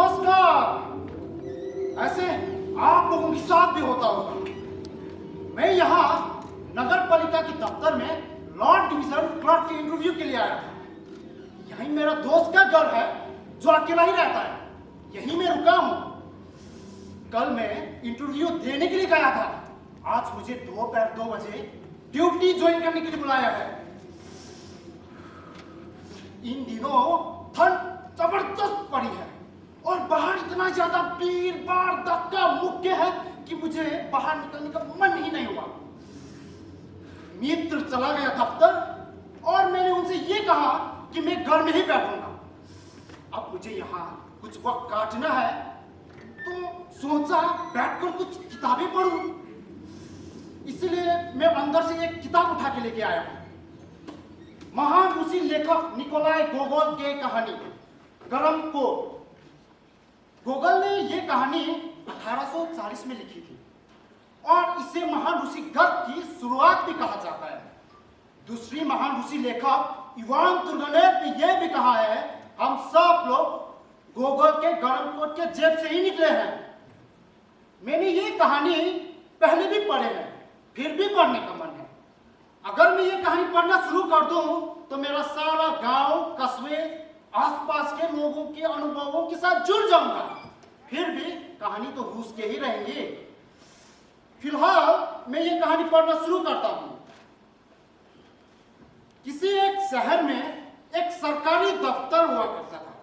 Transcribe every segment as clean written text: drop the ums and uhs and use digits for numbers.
नमस्कार। ऐसे आप लोगों के साथ भी होता होगा। मैं यहाँ नगर पालिका के दफ्तर में लॉ डिवीजन क्लर्क के इंटरव्यू के लिए आया था। यही मेरा दोस्त का घर है जो अकेला ही रहता है। यहीं मैं रुका हूँ। कल मैं इंटरव्यू देने के लिए गया था। आज मुझे दोपहर 2 बजे ड्यूटी ज्वाइन करने के लिए बुलाया है। इन दिनों ठंड जबरदस्त पड़ी है और बाहर इतना ज्यादा भीड़ भाड़ धक्का मुक्के है कि मुझे बाहर निकलने का मन ही नहीं हुआ। मित्र चला गया दफ्तर और मैंने उनसे ये कहा कि मैं घर में ही बैठूंगा। अब मुझे यहाँ कुछ वक्त काटना है तो सोचा बैठकर कुछ किताबें पढूं। इसलिए मैं अंदर से एक किताब उठा के लेके आया हूं। महान रूसी लेखक निकोलाई गोगोल की कहानी गरम कोट। गोगोल ने ये कहानी 1840 में लिखी थी और इसे महान रूसी गद्य की शुरुआत भी कहा जाता है। दूसरी महान रूसी लेखक इवान तुर्गनेव ने यह भी कहा है, हम सब लोग गोगोल के गरम कोट के जेब से ही निकले हैं। मैंने ये कहानी पहले भी पढ़े हैं, फिर भी पढ़ने का मन है। अगर मैं ये कहानी पढ़ना शुरू कर दूं तो मेरा सारा गांव कस्बे आसपास के लोगों के अनुभवों के साथ जुड़ जाऊंगा। फिर भी कहानी तो रूस के ही रहेंगे। फिलहाल मैं ये कहानी पढ़ना शुरू करता हूं। किसी एक शहर में एक सरकारी दफ्तर हुआ करता था।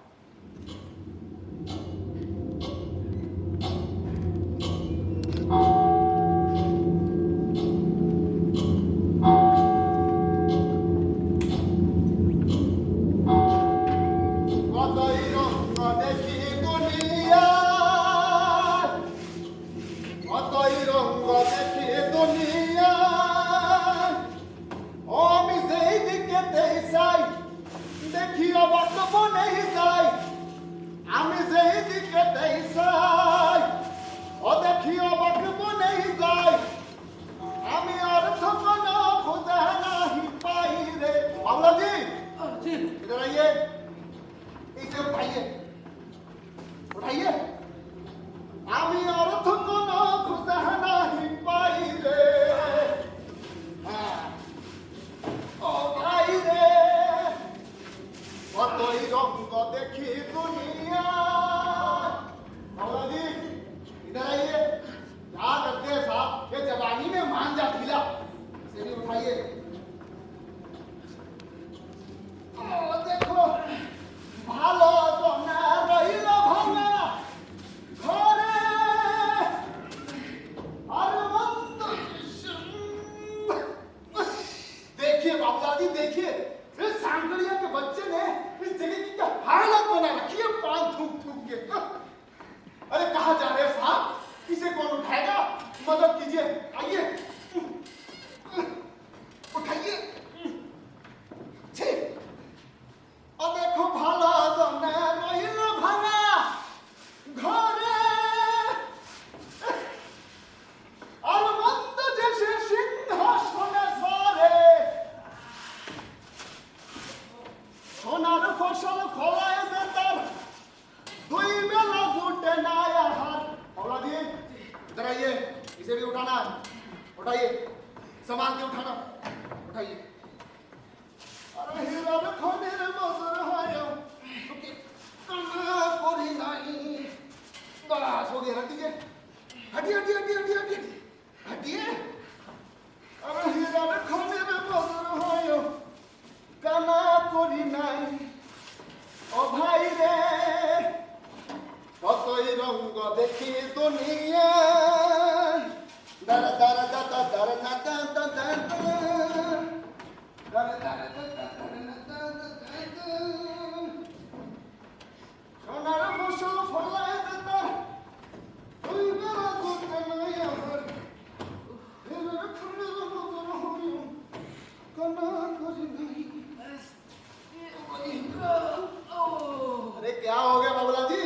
अरे क्या हो गया बाबूलाल जी?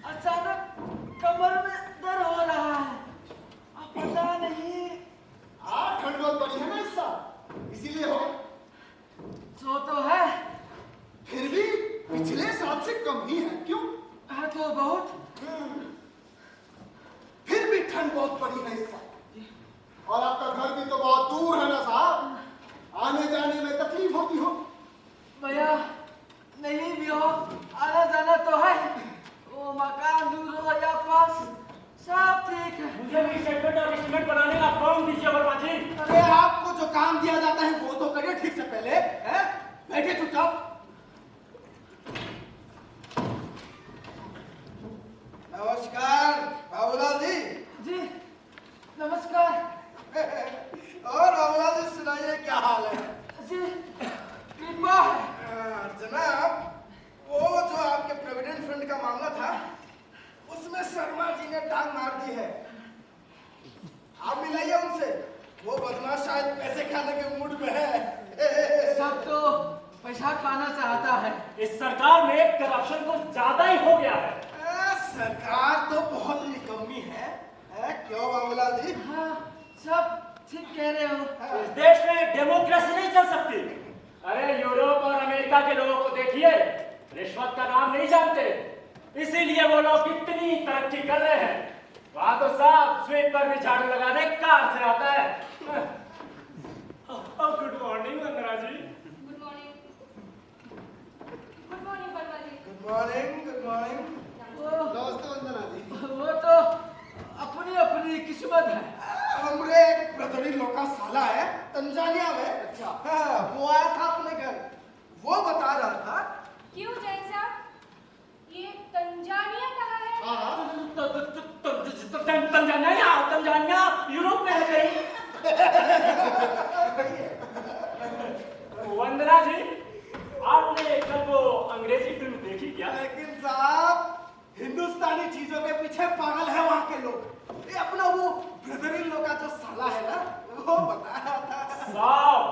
अचानक कमर में दर्द हो रहा है। अब पता नहीं तो बहुत। फिर भी ठंड बहुत पड़ी है इस साल। और आपका घर भी तो बहुत दूर है ना साहब, आने जाने में तकलीफ होती हो। भैया नहीं भी हो, आना जाना तो है। वो मकान दूर हो या पास, सब ठीक है। मुझे भी स्टेटमेंट और एस्टीमेट बनाने का काम दीजिए वर्मा जी। अरे आपको जो काम दिया जाता है वो तो करिए ठीक से पहले, हैं? बैठे चुपचाप। नमस्कार बाबूलाल जी। जी नमस्कार। और बाबूलाल जी सुनाइए क्या हाल है? जी कृपा है। जनाब, वो जो आपके प्रोविडेंट फंड का मामला था उसमें शर्मा जी ने टांग मार दी है। आप मिलाइए उनसे, वो बदमाश शायद पैसे खाने के मूड में है। सब तो पैसा खाना चाहता है। इस सरकार में करप्शन तो ज्यादा ही हो गया है। सरकार तो बहुत निकम्मी है, क्यों बाबूलाल जी? हाँ सब ठीक कह रहे हो। इस देश में डेमोक्रेसी नहीं चल सकती। अरे यूरोप और अमेरिका के लोगों को देखिए, रिश्वत का नाम नहीं जानते, इसीलिए वो लोग कितनी तरक्की कर रहे हैं। वहां तो सब स्वीप पर भी झाड़ू लगाने कार से आता है। Good morning Vandana ji. Good morning. Good morning Verma ji. Good morning, good morning. नमस्ते वंदना जी। वो तो अपनी अपनी किस्मत है। हमरे एक ब्रदर इन लॉ का साला है तंजानिया में। अच्छा। हाँ, वो आया था अपने घर। वो बता रहा था क्यों जैन साहब, ये तंजानिया कहाँ है? तंजानिया यूरोप में है कहीं। वंदना जी, आपने कल वो अंग्रेजी फिल्म देखी क्या? लेकिन साहब हिंदुस्तानी चीजों के पीछे पागल है वहाँ के लोग। ये अपना वो ब्रदर इन लॉ का जो साला है ना, वो बता रहा था। साहब,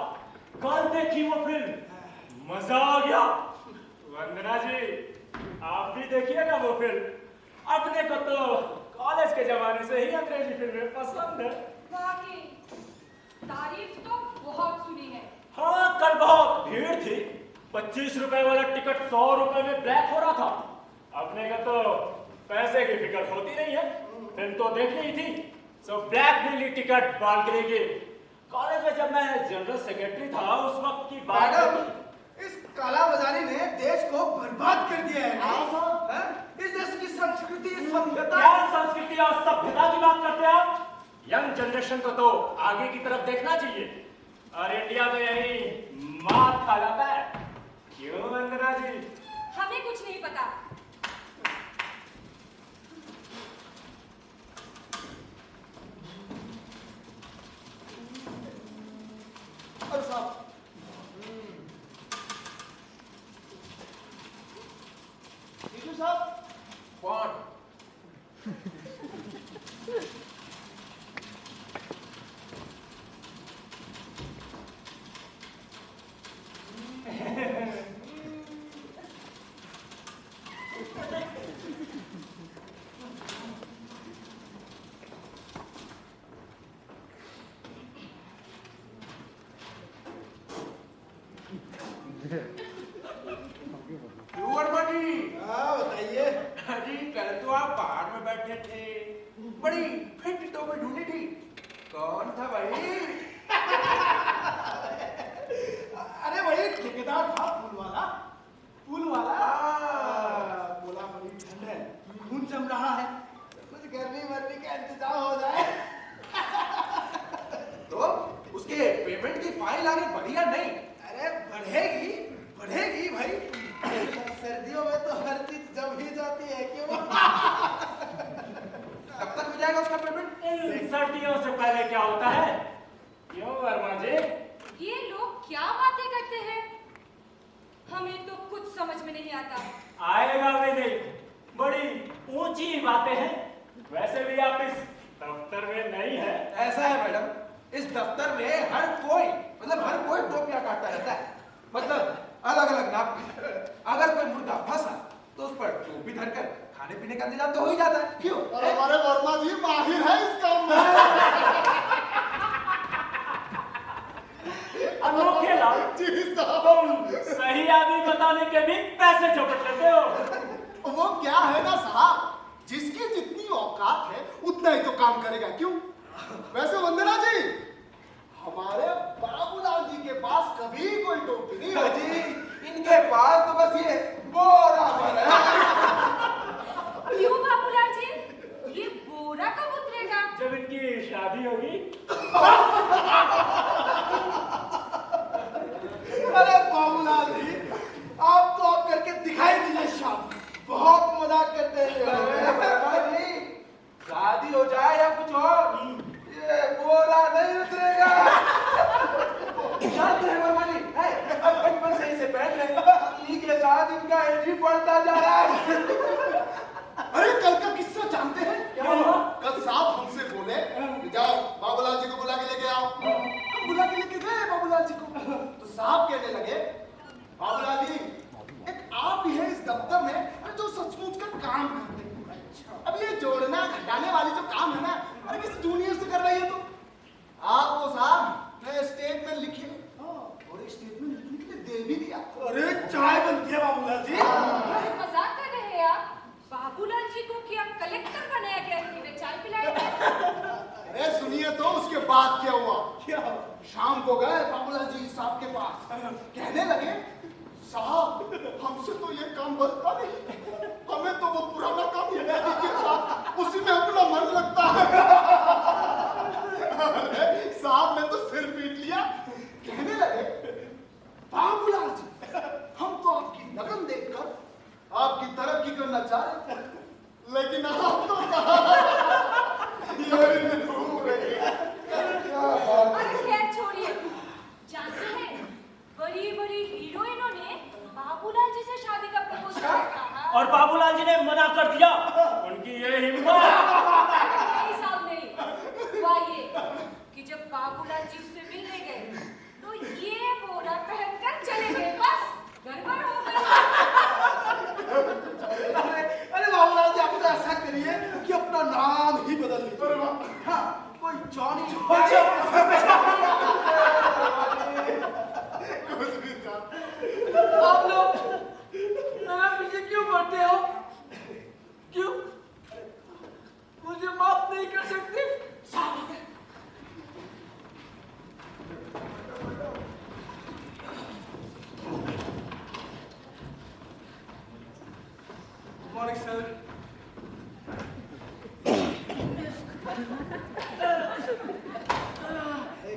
कल देखी वो फिल्म, मजा आ गया। वंदना जी, आप भी देखिएगा वो फिल्म। अपने को तो कॉलेज के जमाने से ही अंग्रेजी फिल्में पसंद है। वाकई तारीफ तो बहुत सुनी है। हाँ, कल बहुत भीड़ थी। 25 रुपए वाला टिकट 100 रुपए में ब्लैक हो रहा था। अपने का तो पैसे की फिक्र होती नहीं है, फिल्म तो देखनी ही थी, सो ब्लैक मिली टिकट बालकनी की। कॉलेज में जब मैं जनरल सेक्रेटरी था उस वक्त की बात है। मैडम, इस काला बाजारी ने देश को बर्बाद कर दिया है। हाँ, साहब। हाँ? इस देश की संस्कृति, सभ्यता। क्या संस्कृति और सभ्यता की बात करते हैं आप? यंग जनरेशन को तो आगे की तरफ देखना चाहिए, और इंडिया तो यही मात खा जाता है। क्यों वंदना जी? हमें कुछ नहीं पता। अरे साहब, जीजू साहब। कौन? वर्मा जी, हाँ बताइए। जी कल तो आप बाहर में बैठे थे, बड़ी फिट टोपी ढूंढी थी, कौन था भाई? अरे वही ठेकेदार था, फूल वाला। फूल वाला बोला बड़ी ठंड है, खून जम रहा है, कुछ गर्मी वर्मी का इंतजाम हो जाए। तो उसके पेमेंट की फाइल आगे बढ़ी या नहीं? अरे बढ़ेगी, बढ़ेगी भाई। सर्दियों में तो हर चीज जम ही जाती है, क्यों? कब तक हो जाएगा उसका पेमेंट? इन सर्दियों से पहले क्या होता है? क्यों वर्मा जी? ये लोग क्या बातें करते हैं, हमें तो कुछ समझ में नहीं आता। आएगा भी नहीं, बड़ी ऊंची बातें हैं। वैसे भी आप इस दफ्तर में नहीं है। ऐसा है मैडम, इस दफ्तर में हर कोई टोपियां काटता रहता है, मतलब अलग अलग नाप की। अगर कोई मुर्गा फंसा तो उस पर टोपी धरकर खाने पीने का इंतजाम तो हो ही जाता है। क्यों? और हमारे वर्मा जी माहिर है इस काम में। अनोखे लाल, जी साहब। तुम सही आदमी बताने के भी पैसे चौपट लेते हो। वो क्या है ना साहब, जिसकी जितनी औकात है उतना ही तो काम करेगा, क्यों? वैसे वंदना जी, हमारे बाबूलाल जी के पास कभी कोई टोपी नहीं होती। जी इनके पास तो बस ये बोरा भर है। क्यों बाबूलाल जी, ये बोरा कब उतरेगा? जब इनकी शादी होगी। अरे बाबूलाल जी, आप तो आप करके दिखाई दीजिए शादी, बहुत मजाक करते हैं। शादी हो जाए या कुछ और, ये बोरा नहीं उतरेगा। शांत रहे वर्मा जी, अब बचपन से इसे पहन रहे, इन्हीं के साथ इनका एज भी बढ़ता जा रहा है। अरे कल का किस्सा जानते हैं? क्या हुआ? कल साहब हमसे बोले कि जाओ बाबूलाल जी को बुला के लेके आओ। हम बुला के लेके गए बाबूलाल जी को, तो साहब कहने लगे, बाबूलाल जी एक आप ही है इस दफ्तर में जो सचमुच का काम करते हैं। अब ये जोड़ना घटाने वाली जो काम है ना, अरे किसी जूनियर से कर रही है, तो आपको साहब मैं स्टेटमेंट लिखे और स्टेटमेंट लिखने के लिए दे भी दिया। अरे चाय बनती है बाबूलाल जी। अरे मजाक कर रहे हैं आप? बाबूलाल जी को क्या कलेक्टर बनाया गया कि वे चाय पिलाएंगे? अरे सुनिए तो उसके बाद क्या हुआ। क्या? शाम को गए बाबूलाल जी साहब के पास, कहने लगे, साहब हमसे तो ये काम बनता नहीं, हमें तो वो पुराना काम ही दे दीजिए साहब, उसी में अपना मन लगता है। अरे साहब ने तो सिर पीट लिया, कहने लगे, बाबूलाल जी हम तो आपकी लगन देखकर आपकी तरक्की करना चाह रहे थे, लेकिन आप तो अरे खैर छोड़िए, जानते हैं बड़ी बड़ी हीरोइनों ने बाबूलाल जी से शादी का प्रपोज किया और बाबूलाल जी ने मना कर दिया। उनकी ये हिम्मत। नहीं साहब नहीं, हुआ ये कि जब बाबूलाल जी उससे मिलने गए तो ये बोरा पहनकर चले गए, बस गड़बड़ हो गई। अरे बाबूलाल जी, आप तो ऐसा करिए कि अपना नाम ही बदल लीजिए। हाँ, कोई जॉनी आप लोग मेरा पीछे क्यों पड़ते हो? क्यों? मुझे माफ नहीं कर सकते? Morning sir.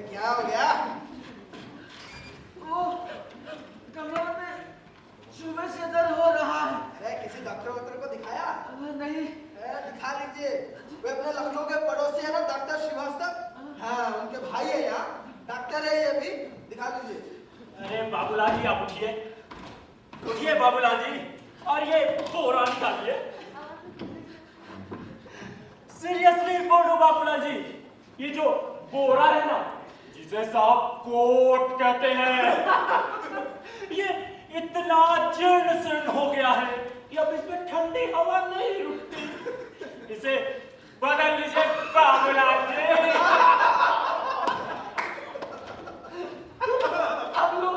क्या हो गया? वो कमर में सुबह से दर्द हो रहा है। अरे किसी डॉक्टर वॉक्टर को दिखाया? नहीं। दिखा लीजिए, वे अपने लखनऊ के पड़ोसी है ना डॉक्टर श्रीवास्तव, हाँ उनके भाई है यहाँ, डॉक्टर है ये भी, दिखा लीजिए। अरे बाबूलाल जी आप उठिए, उठिए बाबूलाल जी, और ये बोरा निकालिए। सीरियसली बोल रहा हूं बाबूलाल जी, ये जो बोरा है ना, जिसे साहब कोट कहते हैं, ये इतना जीर्ण शीर्ण हो गया है कि अब इसमें ठंडी हवा नहीं रुकती। इसे बदल लीजिए बाबूलाल जी। आप लोग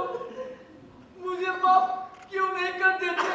मुझे माफ क्यों नहीं कर देते?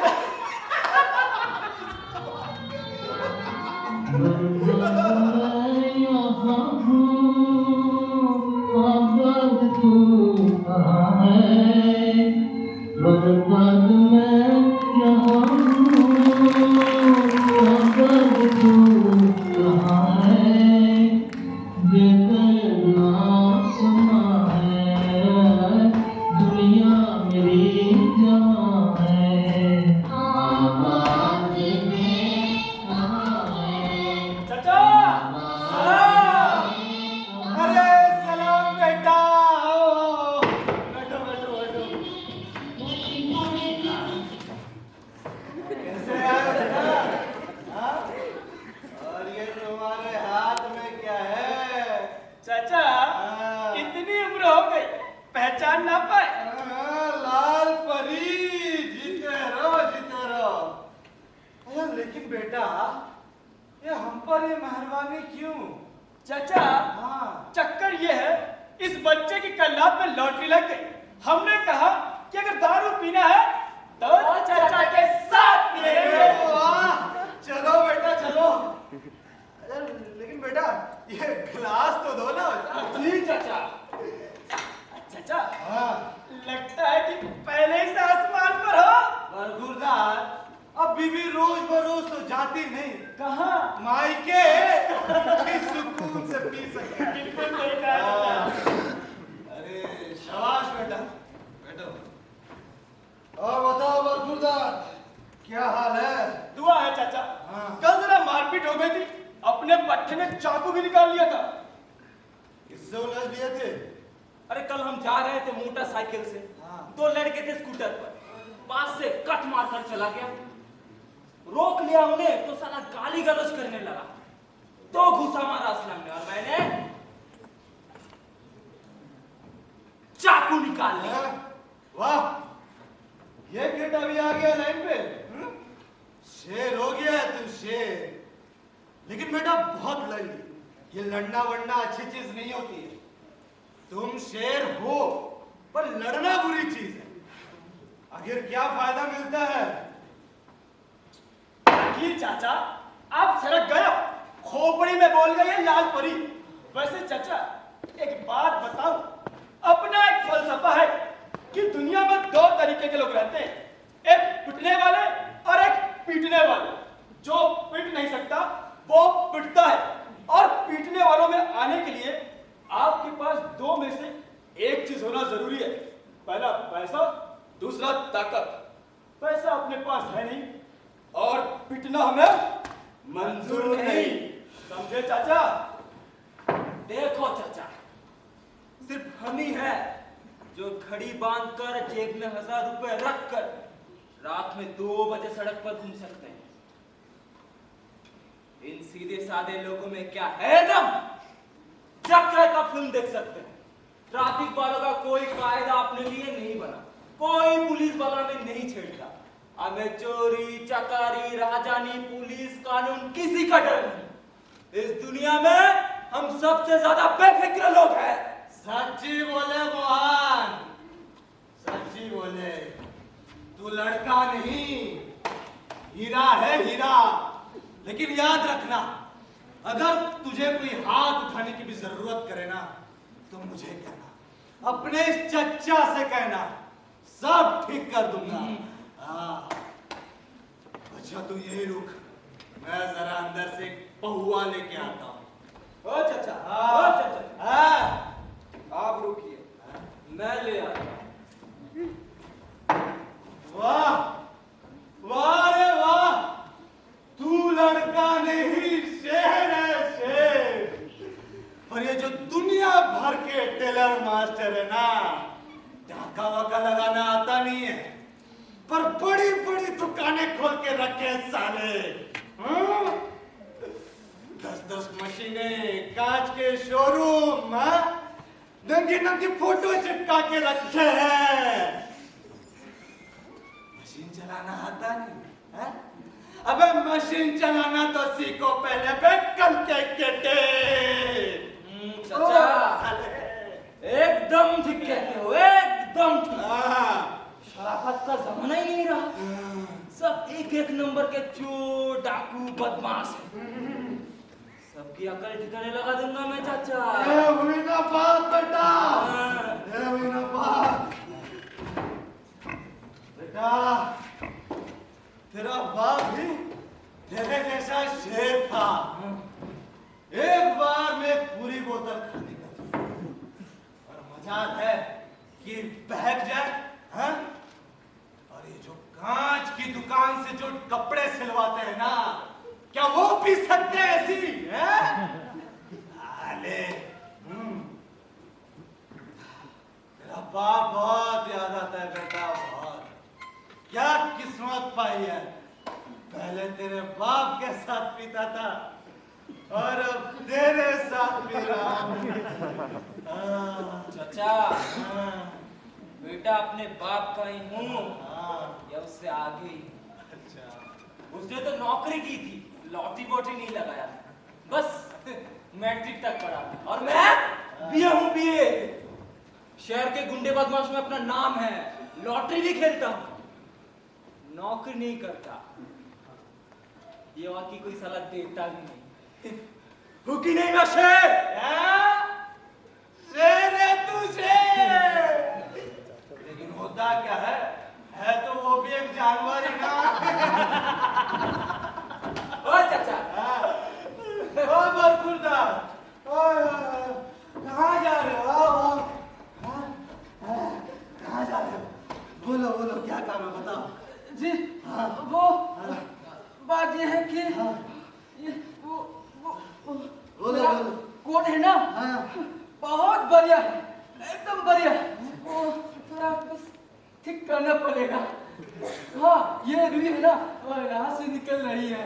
पहचान ना पाए। लाल परी, जीते रहो जीते रहो। लेकिन बेटा ये हम पर ये मेहरबानी क्यों? चाचा हाँ। चक्कर ये है, इस बच्चे की कल रात में लॉटरी लग गई। हमने कहा कि अगर दारू पीना है तो चाचा के साथ पिएंगे। वाह रोज बरोज तो जाती नहीं, कहाँ? मायके कि सुकून से पी सके। बिल्कुल सही कहा चाचा। अरे शाबाश बेटा, बैठो। और बताओ बरखुरदार, क्या हाल है? दुआ है चाचा। हाँ। कल जरा मारपीट हो गई थी, अपने पट्टे में चाकू भी निकाल लिया था। किससे उलझ लिए थे? अरे कल हम जा रहे थे मोटरसाइकिल से, हाँ। दो लड़के थे स्कूटर पर, पास से कट मारकर चला गया। रोक लिया उन्हें तो साला गाली गलौज करने लगा, तो घुसा मारा असलम ने और मैंने चाकू निकाल लिया। वाह, ये गेट अभी आ गया लाइन पे। शेर हो गया है तू, शेर। लेकिन बेटा बहुत लड़ ली, ये लड़ना वड़ना अच्छी चीज नहीं होती है। तुम शेर हो पर लड़ना बुरी चीज है। आखिर क्या फायदा मिलता है? आखिर चाचा आप सड़क गए, खोपड़ी में बोल गए लाल परी। वैसे चाचा एक बात बताऊं, अपना एक फलसफा है कि दुनिया में दो तरीके के लोग रहते हैं, एक पिटने वाले और एक पीटने वाले। जो पीट नहीं सकता वो पिटता है, और पीटने वालों में आने के लिए आपके पास दो में से एक चीज होना जरूरी है। पहला पैसा, दूसरा ताकत। पैसा अपने पास है नहीं और पिटना हमें मंजूर नहीं, समझे चाचा? देखो चाचा, सिर्फ हम ही है जो घड़ी बांधकर जेब में 1000 रुपए रखकर रात में 2 बजे सड़क पर घूम सकते हैं। इन सीधे साधे लोगों में क्या है दम? जब चाहे तब फिल्म देख सकते हैं। ट्रैफिक वालों का कोई कायदा अपने लिए नहीं बना, कोई पुलिस वाला में नहीं छेड़ता। हमें चोरी चकारी राजानी पुलिस कानून किसी का डर नहीं। इस दुनिया में हम सबसे ज्यादा बेफिक्र लोग हैं। सच्ची बोले मोहन, सच्ची बोले। तू लड़का नहीं, हीरा है हीरा। लेकिन याद रखना, अगर तुझे कोई हाथ उठाने की भी जरूरत करे ना, तो मुझे कहना, अपने इस चच्चा से कहना, सब ठीक कर दूंगा। हाँ। अच्छा तू यही रुक, मैं जरा अंदर से पहुआ लेके आता हूँ। ओ चाचा, हाँ। ओ चाचा, हाँ। आप रुकिए, मैं ले आता हूं। वाह वाह रे वाह, तू लड़का नहीं शेर है शेर। पर ये जो दुनिया भर के टेलर मास्टर है ना, ढाका वाका लगाना आता नहीं है, पर बड़ी बड़ी दुकानें खोल के रखे हैं साले। 10-10 मशीनें, कांच के शोरूम, नंगी नंगी फोटो चिपका के रखे हैं। मशीन चलाना आता नहीं है? अबे मशीन चलाना तो सीखो पहले बे कंके केटे। चाचा एकदम ठीक कहते हो, एकदम ठीक। शराफत का जमाना ही नहीं रहा, सब एक एक नंबर के चोर डाकू बदमाश हैं। सबकी अकल ठिकाने लगा दूंगा मैं चाचा। ये हुई ना बात बेटा, ये हुई ना बात। बेटा तेरा बाप भी तेरे जैसा शेर था। एक बार में पूरी बोतल खाने का, और मजाल है कि बहक जाए। हाँ? और ये जो कांच की दुकान से जो कपड़े सिलवाते हैं ना, क्या वो पी सकते हैं ऐसी? अरे तेरा बाप बहुत याद आता है बेटा, बहुत। क्या किस्मत पाई है, पहले तेरे बाप के साथ पीता था और अब तेरे साथ पी रहा हूं। चाचा बेटा अपने बाप का ही हूँ या उससे आगे ही। अच्छा। उसने तो नौकरी की थी, लॉटरी वोटरी नहीं लगाया, बस मैट्रिक तक पढ़ा, और मैं बीए हूँ, बीए। शहर के गुंडे बदमाश में अपना नाम है, लॉटरी भी खेलता हूँ, नौकरी नहीं करता। ये वाकई कोई साला देता भी नहीं। हुकी नहीं मैं शेर। शेर है तू शेर, लेकिन होता क्या है तो वो भी एक जानवर ही ना। ये है कि ये बोलो, मेरा बोलो। कोट है ना, हाँ। बहुत बढ़िया है, एकदम बढ़िया। वो थोड़ा कुछ ठीक करना पड़ेगा। हाँ, ये रुई है ना, वो यहाँ से निकल रही है।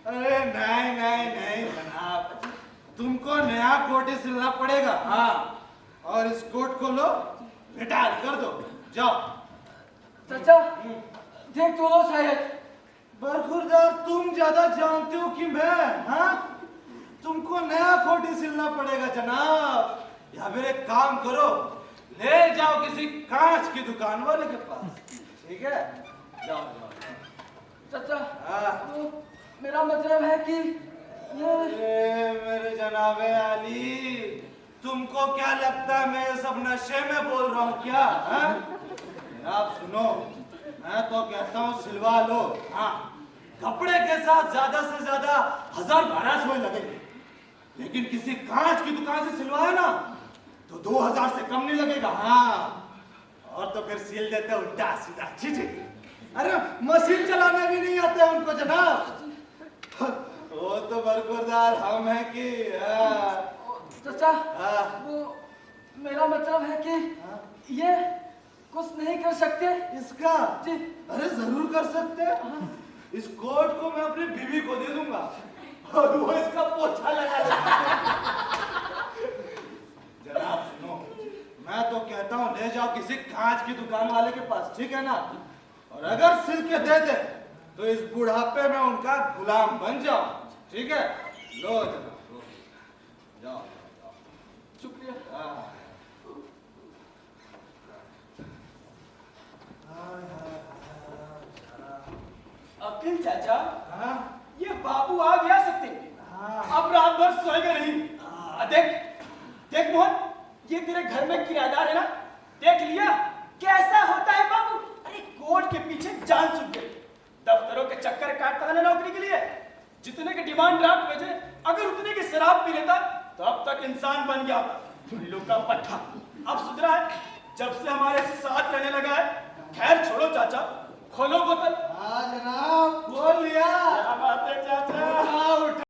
अरे नहीं नहीं नहीं जनाब, तुमको नया कोट ही सिलना पड़ेगा। हाँ, और इस कोट को लो, रिटायर कर दो, जाओ। चाचा, देख तो लो शायद। बरखुरदार, तुम ज्यादा जानते हो कि मैं? हाँ, तुमको नया कोट ही सिलना पड़ेगा जनाब। या फिर एक काम करो, ले जाओ किसी कांच की दुकान वाले के पास, ठीक है? जाओ जाओ। चाचा, हाँ। वो मेरा मतलब है कि ये अरे मेरे जनाबे अली, तुमको क्या लगता है मैं ये सब नशे में बोल रहा हूँ क्या? हाँ? आप सुनो, मैं तो कहता हूँ सिलवा लो। हाँ, कपड़े के साथ ज्यादा से ज्यादा 1000-1200 लगेंगे, लेकिन किसी कांच की दुकान से सिलवाया ना तो 2000 से कम नहीं लगेगा। हाँ, और तो फिर सिल देते उल्टा सीधा। ठीक। अरे मशीन चलाना भी नहीं आता है उनको जनाब। वो तो बरकरार हम हैं कि चाचा, हाँ। वो मेरा मतलब है कि ये कुछ नहीं कर सकते इसका? जी। अरे जरूर कर सकते हैं। इस कोट को मैं अपनी बीवी को दे दूंगा और वो इसका पोछा लगा देगा। जनाब सुनो, मैं तो कहता हूँ ले जाओ किसी कांच की दुकान वाले के पास, ठीक है ना? और अगर सिल के दे दे तो इस बुढ़ापे में उनका गुलाम बन जाओ, ठीक है? लो जनाब, लो। जाओ जाओ। शुक्रिया। हाँ। अकिल चाचा, हाँ? ये बाबू आ गया सकते। हाँ। अब रात भर सोएगा नहीं। देख देख मोहन, ये तेरे घर में किराएदार है ना, देख लिया कैसा होता है बाबू। अरे कोर्ट के पीछे जान छूट गई, दफ्तरों के चक्कर काटता है ना नौकरी के लिए। जितने के डिमांड ड्राफ्ट भेजे, अगर उतने की शराब पी लेता तो अब तक इंसान बन गया। ठुल्लू का पट्टा अब सुधरा है जब से हमारे साथ रहने लगा है। खैर छोड़ो चाचा, खोलो बोतल। हाँ जनाब, खोल लिया। क्या बात है चाचा? उठा उठा।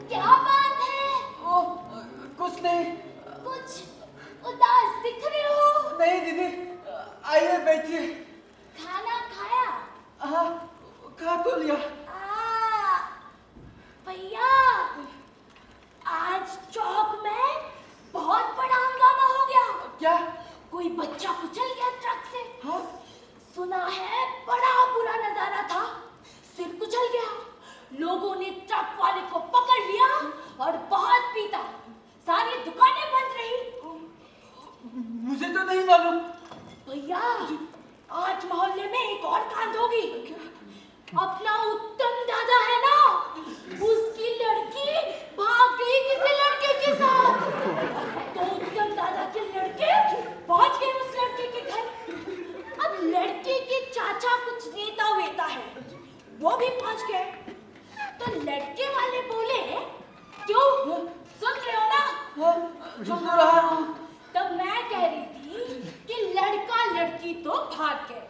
क्या बात है? ओ, कुछ नहीं। कुछ उदास दिख रहे हो। नहीं दीदी, आइए बैठिए। खाना खाया? हाँ, खा तो लिया। भैया, आज चौक में बहुत बड़ा हंगामा हो गया। क्या? कोई बच्चा कुचल गया ट्रक से। हाँ? सुना है बड़ा बुरा नजारा था, सिर कुचल गया। लोगों ने ट्रक वाले को पकड़ लिया और बहुत पीटा, सारी दुकानें बंद रही। मुझे तो नहीं मालूम। भैया, आज मोहल्ले में एक और कांड होगी। अपना उत्तम दादा है ना, उसकी लड़की भाग गई किसी लड़के के साथ। तो उत्तम दादा के लड़के पहुंच गए उस लड़के के घर। अब लड़के के चाचा कुछ नेता वेता है, वो भी पहुंच गए। तो लड़के वाले बोले, क्यों सुन रहे हो ना? हाँ, सुन तो रहा हूँ। तब मैं कह रही थी कि लड़का लड़की तो भाग गए।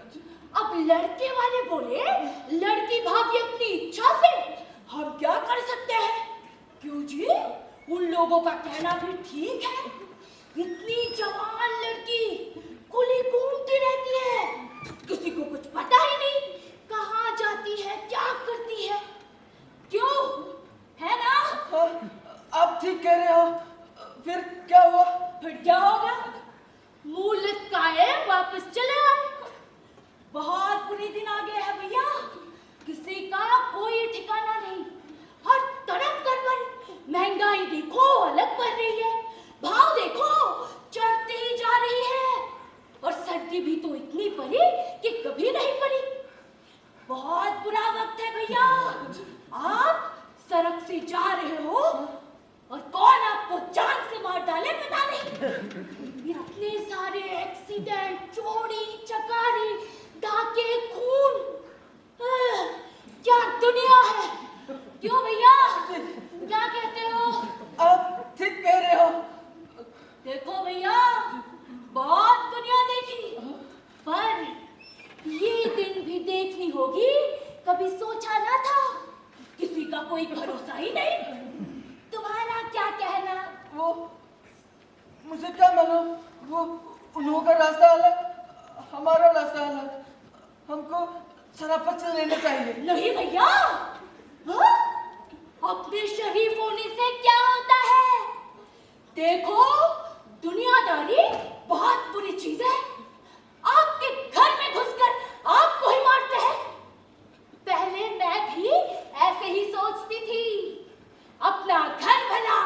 अब लड़के वाले बोले, लड़की भागी अपनी इच्छा से, हम क्या कर सकते हैं? क्यों जी, उन लोगों का कहना भी ठीक है। इतनी जवान लड़की खुली घूमती रहती है, किसी को कुछ पता ही नहीं कहाँ जाती है, क्या करती है। क्यों है ना? हाँ, आप ठीक कह रहे हो। फिर क्या हुआ? फिर क्या होगा? मुंह लटकाए वापस चले आए। बहुत बुरे दिन आ गए हैं भैया, किसी का कोई ठिकाना नहीं, हर तरफ गड़बड़। महंगाई देखो अलग बढ़ रही है, भाव देखो चढ़ते ही जा रही है, और सर्दी भी तो इतनी पड़ी कि कभी नहीं पड़ी। बहुत बुरा वक्त है भैया। आप सड़क से जा रहे हो और कौन आपको जान से मार डाले पता नहीं। इतने सारे एक्सीडेंट, चोरी चकारी, डाके, खून, क्या दुनिया है। क्यों भैया, क्या कहते हो? आप ठीक कह रहे हो। देखो भैया, बहुत दुनिया देखी, पर ये दिन भी देखनी होगी, कभी सोचा ना था। किसी का कोई भरोसा ही नहीं। तुम्हारा क्या कहना? वो मुझे क्या मालूम, वो उन्हों का रास्ता अलग, हमारा रास्ता अलग। हमको शराफत से रहना चाहिए। नहीं भैया, हाँ? अपने शरीफ होने से क्या होता है? देखो, दुनियादारी बहुत बुरी चीज है। आपके घर में घुसकर आपको ही मारते हैं। पहले मैं भी ऐसे ही सोचती थी, अपना घर भला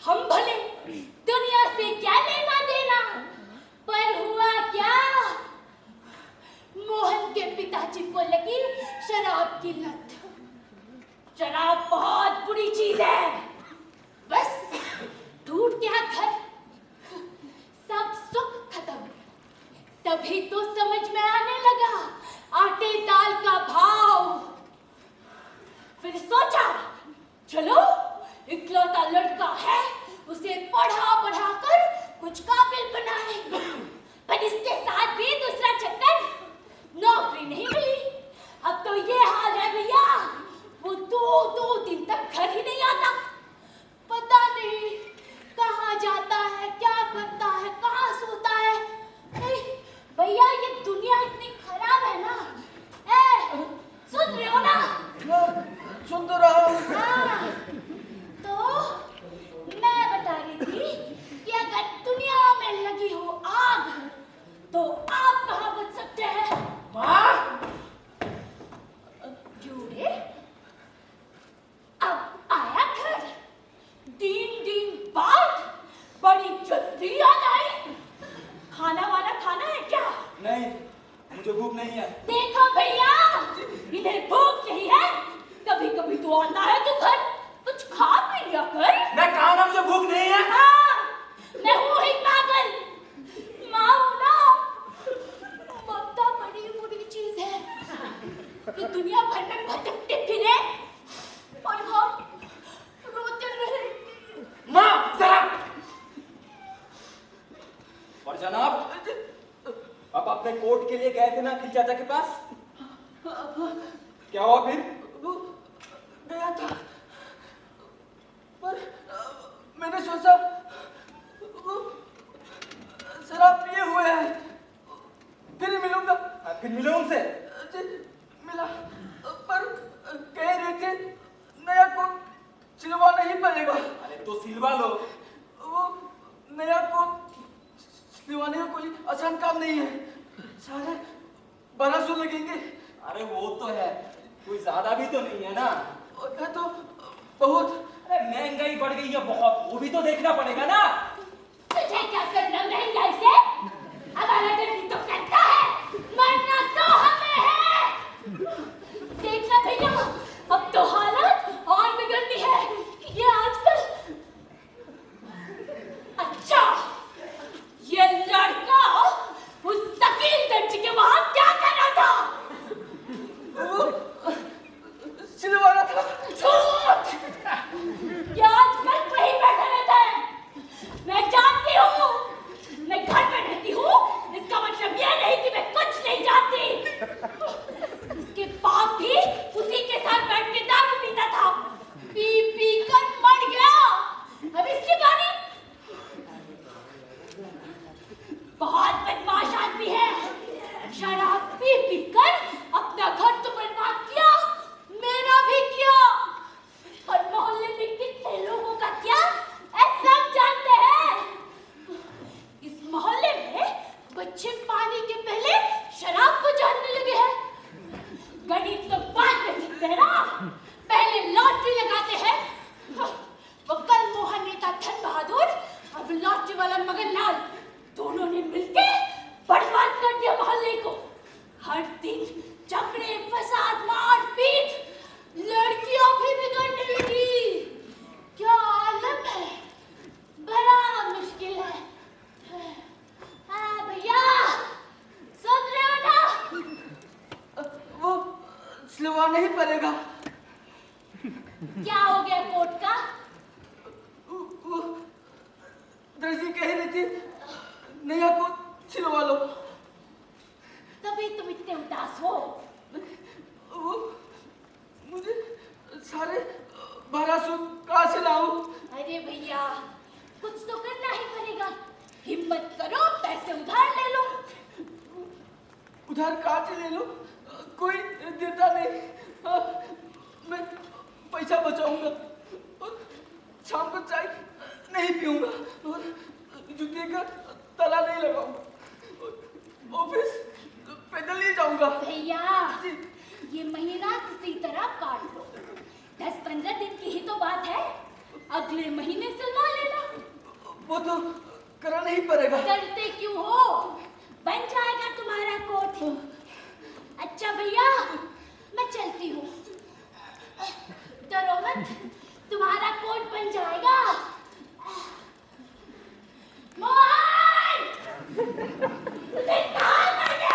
हम भले, दुनिया से क्या लेना देना। पर हुआ क्या, मोहन के पिताजी को लगी शराब की लत। शराब बहुत बुरी चीज है। बस टूट गया घर, सब सुख खत्म। तभी तो समझ में आने लगा आटे दाल का भाव। फिर सोचा, चलो इकलौता लड़का है, उसे पढ़ा पढ़ा कर कुछ काबिल बनाए। पर इसके साथ भी दूसरा चक्कर, नौकरी नहीं मिली। अब तो ये हाल है भैया, वो दो दिन तक घर ही नहीं आता। पता नहीं कहाँ जाता है, क्या करता है, कहाँ सोता है। भैया, ये दुनिया इतनी खराब है ना। सुन रहे हो ना? सुन तो रहा हूँ। हाँ, तो मैं बता रही थी कि अगर दुनिया में लगी हो आग, तो आप कहाँ बच सकते हैं? क्यों रे? अब आया घर, 3 दिन बाद बड़ी जल्दी आ आई। खाना वाना खाना है क्या? नहीं, मुझे भूख नहीं है। देखो भैया, इन्हें भूख नहीं है। कभी कभी तो आता है तू घर, कुछ खा पी लिया कर। मैं कहा ना मुझे भूख नहीं है। हाँ, मैं हूँ ही पागल, माँ हूँ ना। ममता बड़ी बुरी चीज है कि दुनिया भर में भटकते फिरे और हम रोते रहे। माँ जरा। और जनाब, आप अपने कोर्ट के लिए गए थे ना अखिल चाचा के पास, क्या हुआ फिर? गया था, पर मैंने सोचा वो शराब पिए हुए हैं, फिर मिलूंगा। फिर मिलो उनसे? मिला, पर कह रहे थे नया कोट सिलवाना ही पड़ेगा। अरे तो सिलवा लो। वो नया कोट सिलवाने का कोई आसान काम नहीं है, सारे 1200 लगेंगे। अरे वो तो है, कोई ज्यादा भी तो नहीं है ना। है तो बहुत। अरे महंगाई बढ़ गई है बहुत, वो भी तो देखना पड़ेगा ना। तुझे क्या करना महंगाई से? हमारा दिल तो करता है, मरना तो हमें है। देखना भैया, अब तो हालत और बिगड़नी है। ये आजकल, अच्छा, ये लड़का उस शकील दर्जी के वहां क्या कर रहा था? सिलवाना था। झूठ! ये आजकल वहीं बैठा रहता है। लॉटरी वाला मगनलाल, दोनों ने मिलके बर्बाद कर दिया मोहल्ले को। हर दिन झगड़े, फसाद, मारपीट, लड़कियां भी बिगड़ने लगी। क्या आलम है, बड़ा मुश्किल है। हाँ भैया, सुन रहे हो ना? वो सिलवाना ही पड़ेगा। क्या हो गया कोट का? वो दर्जी कह रही थी नया कोट सिलवा लो। तभी तुम इतने उदास हो। वो मुझे सारे 1200 कहाँ से लाऊं? अरे भैया, कुछ तो करना ही पड़ेगा। हिम्मत करो, पैसे उधार ले लो। उधार कहाँ से ले लो? कोई देता नहीं। मैं पैसा बचाऊंगा और शाम को चाय नहीं पीऊंगा और जूते का तला नहीं लगाऊंगा। ऑफिस पैदल ही जाऊंगा। भैया, ये महीना किसी तरह काट लो। 10-15 दिन की ही तो बात है, अगले महीने सिलवा लेना। वो तो कराना ही पड़ेगा। डरते क्यों हो? बन जाएगा तुम्हारा कोट। अच्छा भैया, मैं चलती हूँ। डरो मत, तुम्हारा कोट बन जाएगा। मोहन! निकाल मर गया।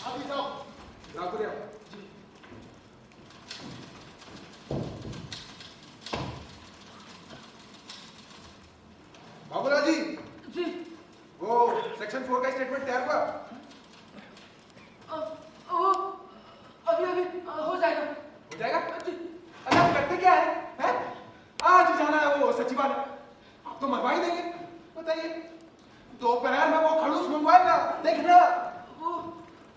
अभी जाओ। बाबूलाल जी, जी, वो सेक्शन 4 का स्टेटमेंट तैयार हुआ? वो अभी हो जाएगा। हो जाएगा? अरे आप करते क्या है? हैं? आज जाना है वो सचिवालय। आप तो मरवा ही देंगे। बताइए, दोपहर में वो खड़ूस मंगवाएगा, देखना। वो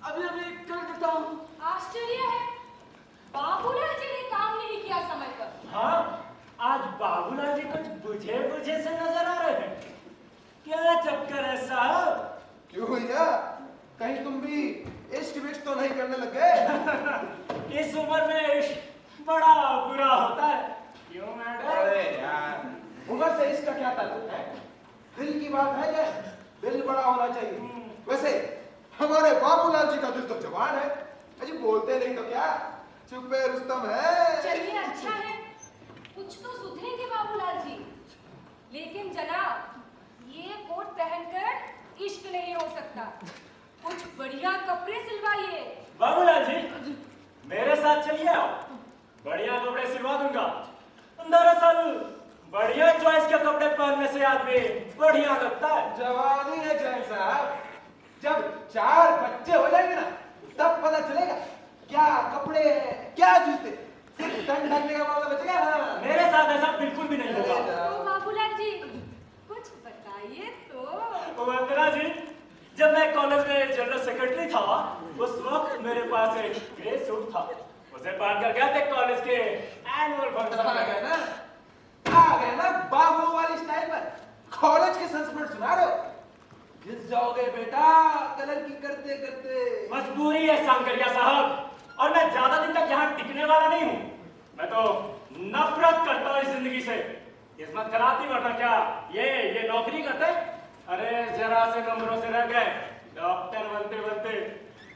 अभी कर देता हूँ। आश्चर्य है, बाबूलाल जी ने काम नहीं किया समय पर। हाँ, आज बाबूलाल जी कुछ बुझे बुझे से नजर आ रहे हैं। क्या चक्कर है साहब? क्यों भैया, कहीं तुम भी इश्क विश्क तो नहीं करने लग गए? इस उम्र में इश्क बड़ा बुरा होता है। क्यों मैडम? अरे यार, उम्र से इसका क्या ताल्लुक है? दिल की बात है क्या? दिल बड़ा होना चाहिए। वैसे हमारे बाबूलाल जी का दिल तो जवान है। अजी बोलते नहीं तो क्या, चुप है रुस्तम है। चलिए अच्छा है, कुछ तो सुधरेंगे बाबूलाल जी। लेकिन जनाब, ये कोट पहनकर इश्क नहीं हो सकता। कुछ बढ़िया कपड़े सिलवाइए। बाबूलाल जी, मेरे साथ चलिए आप, बढ़िया कपड़े सिलवा दूंगा। दरअसल बढ़िया चॉइस के कपड़े पहनने से आदमी बढ़िया लगता है। जवानी है जैन साहब, जब 4 बच्चे हो जाएंगे ना, तब पता चलेगा क्या कपड़े क्या जूते। सिर्फ तन ढकने का मामला बचेगा। हाँ। मेरे साथ ऐसा बिल्कुल भी नहीं होगा। तो बाबूलाल जी कुछ बताइए तो। वंदना जी, जब मैं कॉलेज में जनरल सेक्रेटरी था, उस वक्त मेरे पास एक ग्रे सूट था। उसे पहनकर गए थे कॉलेज के एनुअल फंक्शन में। आ गए ना बाबू वाली स्टाइल पर। कॉलेज के संस्मरण सुना रहे हो? घिस जाओगे बेटा कलर की करते करते। मजबूरी है सांकरिया साहब, और मैं ज्यादा दिन तक यहाँ टिकने वाला नहीं हूँ। मैं तो नफरत करता हूँ इस जिंदगी से। किस्मत कराती, वरना क्या ये नौकरी करते? अरे जरा से नंबरों से रह गए, डॉक्टर बनते बनते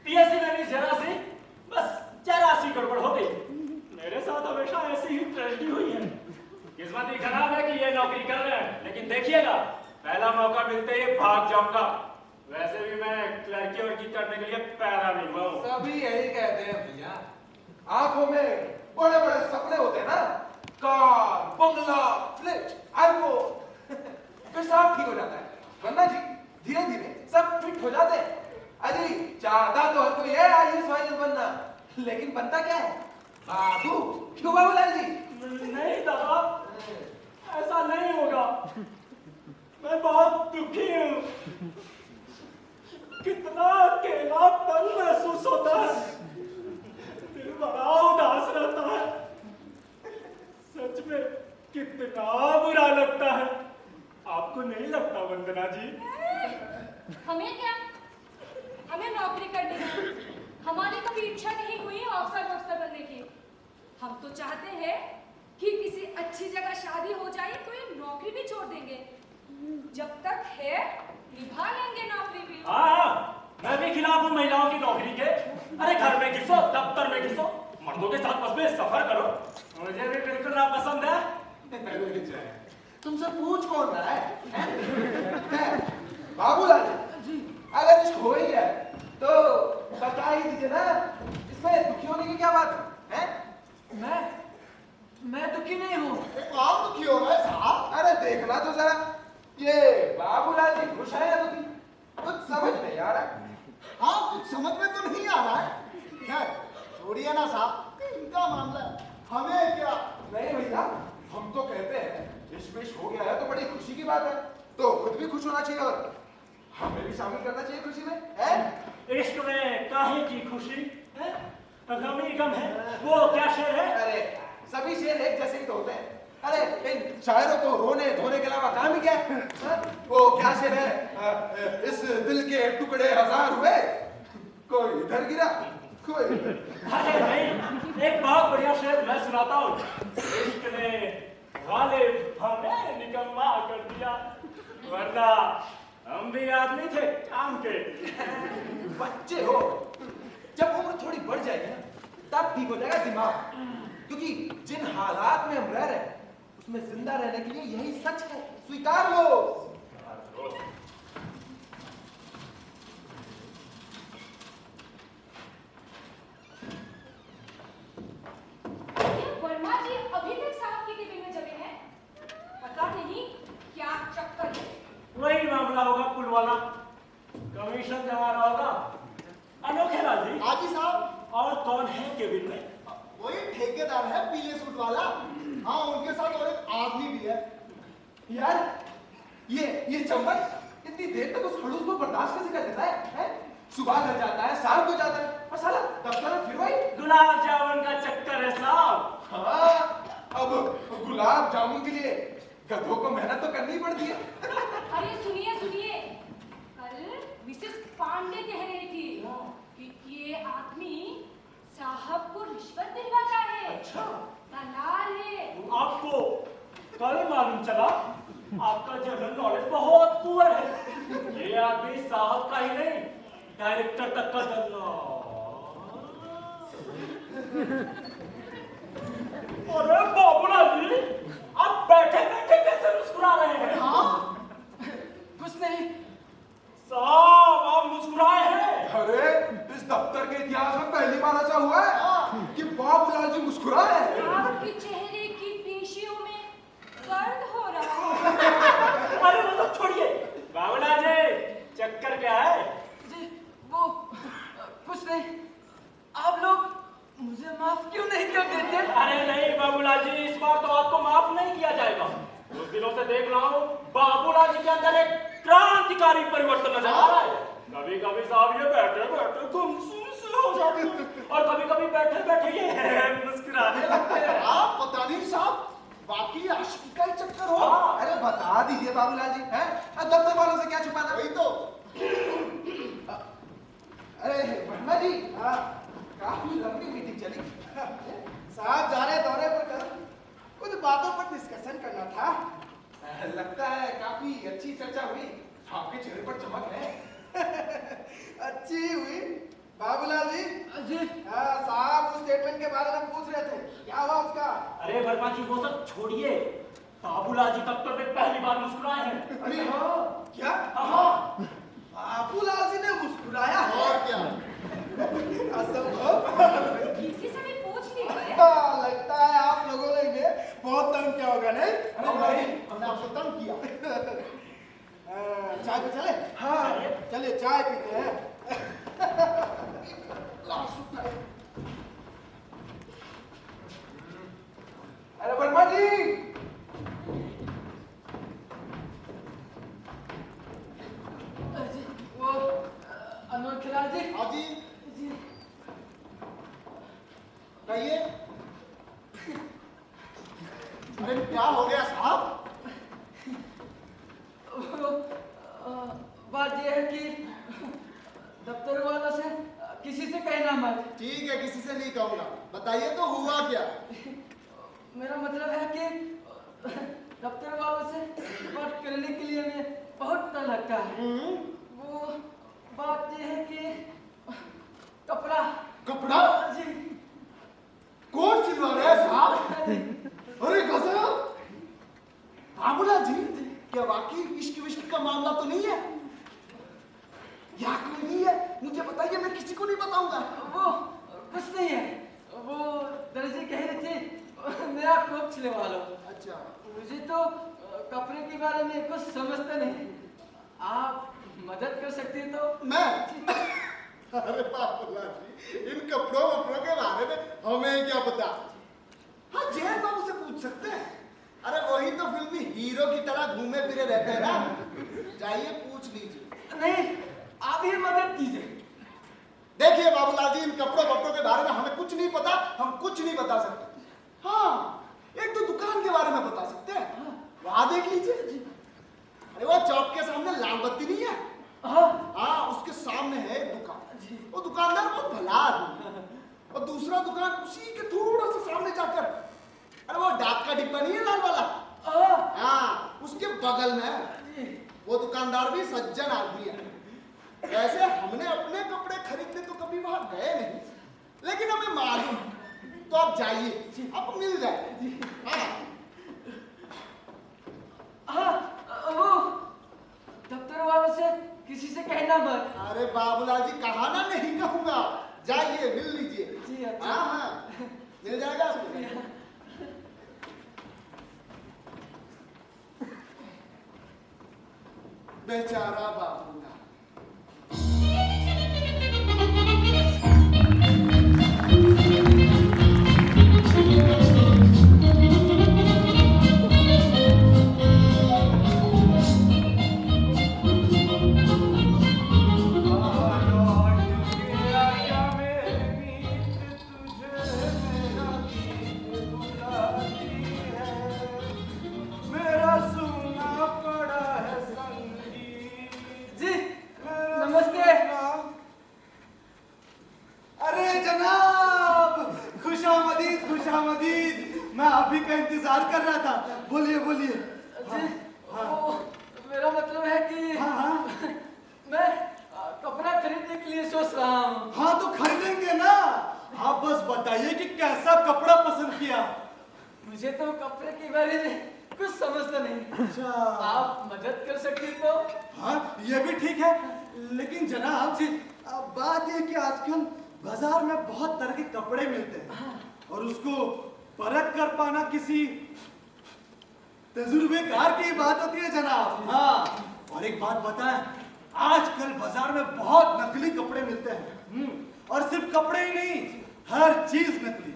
पीएससी में भी जरा सी गड़बड़ हो गई। मेरे साथ हमेशा ऐसी ही ट्रेजेडी हुई है। किस्मत ही खराब है कि ये नौकरी कर रहे हैं, लेकिन देखिएगा पहला मौका मिलते ही भाग जाऊंगा। वैसे भी मैं क्लर्की वर्की करने के लिए पैदा नहीं हुआ हूँ। सभी यही कहते हैं भैया, आंखों में बड़े बड़े सपने होते हैं ना, कार, बंगला, फ्लैट, आईफोन, फिर सब ठीक हो जाता है। वरना जी धीरे धीरे सब फिट हो जाते हैं। अजी चाहता तो हर कोई है IAS बनना, लेकिन बनता क्या है? बाबू क्यों बाबूलाल जी? नहीं दादा, ऐसा नहीं होगा। मैं बहुत दुखी हूँ। कितना अकेलापन महसूस होता है, दिल बड़ा उदास रहता है। सच में कितना बुरा लगता है। आपको नहीं लगता वंदना जी? हमें क्या, हमें नौकरी करनी है। हमारी कभी इच्छा नहीं हुई अफसर बनने की। हम तो चाहते हैं कि किसी अच्छी जगह शादी हो जाए, कोई नौकरी भी छोड़ देंगे। जब तक है निभा लेंगे नौकरी भी। हाँ, मैं भी खिलाफ हूँ महिलाओं की नौकरी के। अरे घर में घिसो, दफ्तर में घिसो, मर्दों के साथ बस में सफर करो। मुझे भी बिल्कुल नापसंद है। तुमसे पूछ कौन रहा है? बाबूलाल जी, अगर इश्क हो ही है तो बता ही दीजिए ना, इसमें दुखी होने की क्या बात है? मैं दुखी नहीं हूँ। आप दुखी हो रहे साहब? अरे देखना तो जरा, ये बाबूलाल जी खुश है या दुखी? कुछ समझ नहीं आ रहा। हाँ, कुछ समझ में तो नहीं आ रहा है। खैर छोड़िए ना साहब, इनका मामला है, हमें क्या। नहीं भैया, हम तो कहते हैं इश्क हो गया है तो बड़ी खुशी की बात है, तो खुद भी खुश होना चाहिए और हमें भी शामिल करना चाहिए खुशी में, है? इश्क में काहे की खुशी है? गम ही गम है। वो क्या शेर है? अरे सभी शेर एक जैसे ही तो होते हैं। अरे इन शायरों को रोने धोने के अलावा काम ही क्या है? वो क्या शेर है? इस दिल के टुकड़े हजार हुए, कोई इधर गिरा, कोई इधर। अरे नहीं, एक बहुत बढ़िया शेर मैं सुनाता हूँ। इश्क ने वाले हमें निकम्मा कर दिया, वरना हम भी आदमी थे काम के। बच्चे हो, जब उम्र थोड़ी बढ़ जाएगी ना, तब ठीक हो जाएगा दिमाग। क्योंकि जिन हालात में हम रह रहे हैं उसमें जिंदा रहने के लिए यही सच है, स्वीकार लो। वर्मा जी अभी तक साहब की केबिन में जमे हैं। पता नहीं क्या चक्कर है। वही मामला होगा पुल वाला, कमीशन जमा रहा होगा। अनोखे राजी। हाजी साहब, और कौन है केबिन में? वही ठेकेदार है पीले सूट वाला। हाँ, उनके साथ और एक आदमी भी है। यार ये चम्बल इतनी देर तक उस खड़ूस को बर्दाश्त कैसे कर देता है? सुबह घर जाता है, शाम को जाता है, और साला दफ्तर में फिर वही गुलाब जामुन का चक्कर है साहब। हाँ, अब गुलाब जामुन के लिए गधों को मेहनत तो करनी पड़ती है। अरे सुनिए सुनिए, कल मिसेस पांडे कह रही थी कि ये आदमी साहब को रिश्वत दिलवाता है। अच्छा, दलाल है। आपको कल मालूम चला? आपका जनरल नॉलेज बहुत पुअर है। ये आदमी साहब का ही नहीं, डायरेक्टर तक का दलाल। अरे बाबूलाल जी, आप बैठे बैठे कैसे मुस्कुरा रहे हैं? हाँ, कुछ नहीं। साहब आप मुस्कुराए हैं। अरे इस दफ्तर के इतिहास में पहली बार ऐसा हुआ है कि बाबूलाल जी मुस्कुराए हैं। आपके चेहरे की पेशियों में दर्द हो रहा है। अरे वो सब छोड़िए, बाबूलाल जी चक्कर क्या है? जी वो कुछ नहीं। आप लोग मुझे माफ क्यों नहीं कर देते? अरे नहीं बाबूलाल जी, इस बार तो आपको माफ नहीं किया जाएगा। कुछ दिनों से देख रहा हूँ बाबूलाल जी के अंदर एक क्रांतिकारी परिवर्तन नजर आ रहा है। कभी कभी साहब ये बैठे बैठे गुमसुम से हो जाते हैं, और कभी कभी बैठे बैठे ये मुस्कुराने लगते हैं। आप पता नहीं साहब, बाकी आशिकी का ही चक्कर हो। अरे बता दीजिए बाबूलाल जी, हैं? दफ्तर वालों से क्या छुपाना? वही तो। अरे वर्मा जी, काफी लंबी मीटिंग चली। साहब जा रहे दौरे पर कर, कुछ बातों पर डिस्कशन करना था। लगता है काफी अच्छी चर्चा हुई, आपके चेहरे पर चमक है। अच्छी हुई। बाबूलाल जी, जी हाँ, साहब उस स्टेटमेंट के बारे में पूछ रहे थे, क्या हुआ उसका? अरे वर्मा जी वो सब छोड़िए, बाबूलाल जी दफ्तर में पहली बार मुस्कुराए हैं। अरे हाँ, क्या? हाँ, बाबूलाल जी ने मुस्कुराया है? और क्या? असंभव। किसी से भी पूछ लीजिए। हाँ, लगता है आप लोगों ने इन्हें बहुत तंग किया होगा, नहीं? हमने आपको तंग किया। चाय पे चले? हाँ, चलिए चाय पीते हैं। अरे क्या हो गया साहब? बात यह है कि दफ्तर वालों से किसी से कहना मत। ठीक है, किसी से नहीं कहूंगा। बताइए तो हुआ क्या? मेरा मतलब है कि दफ्तर वालों से बात करने के लिए मैं बहुत डर लगता है। वो बात यह है कि कपड़ा कपड़ा जी कौन सिलवा रहा है साहब? अरे गजब! बाबूलाल जी, क्या वाकई इश्क विश्क का मामला तो नहीं है? या कोई नहीं है? मुझे बताइए, मैं किसी को नहीं बताऊंगा। वो कुछ नहीं है। वो दर्जी कह रहे थे मेरा कोप सिलवा लो। अच्छा, मुझे तो कपड़े के बारे में कुछ समझता नहीं। आप मदद कर सकते तो। मैं? अरे बाबूलाल जी, इन कपड़ों वपड़ों के बारे में हमें क्या पता? हाँ, जैन बाबू से पूछ सकते हैं। अरे वही तो फिल्मी हीरो की तरह घूमे फिरे रहते हैं ना। जाइए पूछ लीजिए। नहीं, आप ही मदद कीजिए। देखिए बाबूलाल जी, इन कपड़ों वपड़ों के बारे में हमें कुछ नहीं पता। हम कुछ नहीं बता सकते। हाँ, एक तो दुकान के बारे में बता सकते हैं। वहां देख लीजिए। अरे वो चौक के सामने लाल बत्ती नहीं है? हाँ, उसके सामने है एक दुकान। वो दुकानदार बहुत भला आदमी है। और दूसरा दुकान उसी के थोड़ा सा सामने जाकर, अरे वो डाक का डिब्बा नहीं है लाल वाला? हाँ, उसके बगल में वो दुकानदार भी सज्जन आदमी है। वैसे हमने अपने कपड़े खरीदने तो कभी वहां गए नहीं, लेकिन हमें मालूम। तो आप जाइए, आप मिल जाए। हाँ, वो दफ्तर वालों से किसी से कहना मत। अरे बाबूलाल जी, कहा ना नहीं कहूंगा। जाइए, मिल लीजिए। जी अच्छा। हाँ, मिल जाएगा आपको। बेचारा बाबूलाल। मेरा मतलब है कि मैं कपड़ा खरीदने के लिए सोच रहा हूँ। हाँ तो खरीदेंगे ना। आप बस बताइए कि कैसा कपड़ा पसंद किया। मुझे तो कपड़े के बारे में कुछ समझता नहीं। अच्छा, आप मदद कर सकते तो। हाँ ये भी ठीक है, लेकिन जनाब जी बात ये कि आजकल बाजार में बहुत तरह के कपड़े मिलते हैं और उसको परख कर पाना किसी तजुर्बेकार की बात होती है जनाब। हाँ, और एक बात बताएं, आजकल बाजार में बहुत नकली कपड़े मिलते हैं। और सिर्फ कपड़े ही नहीं, हर चीज नकली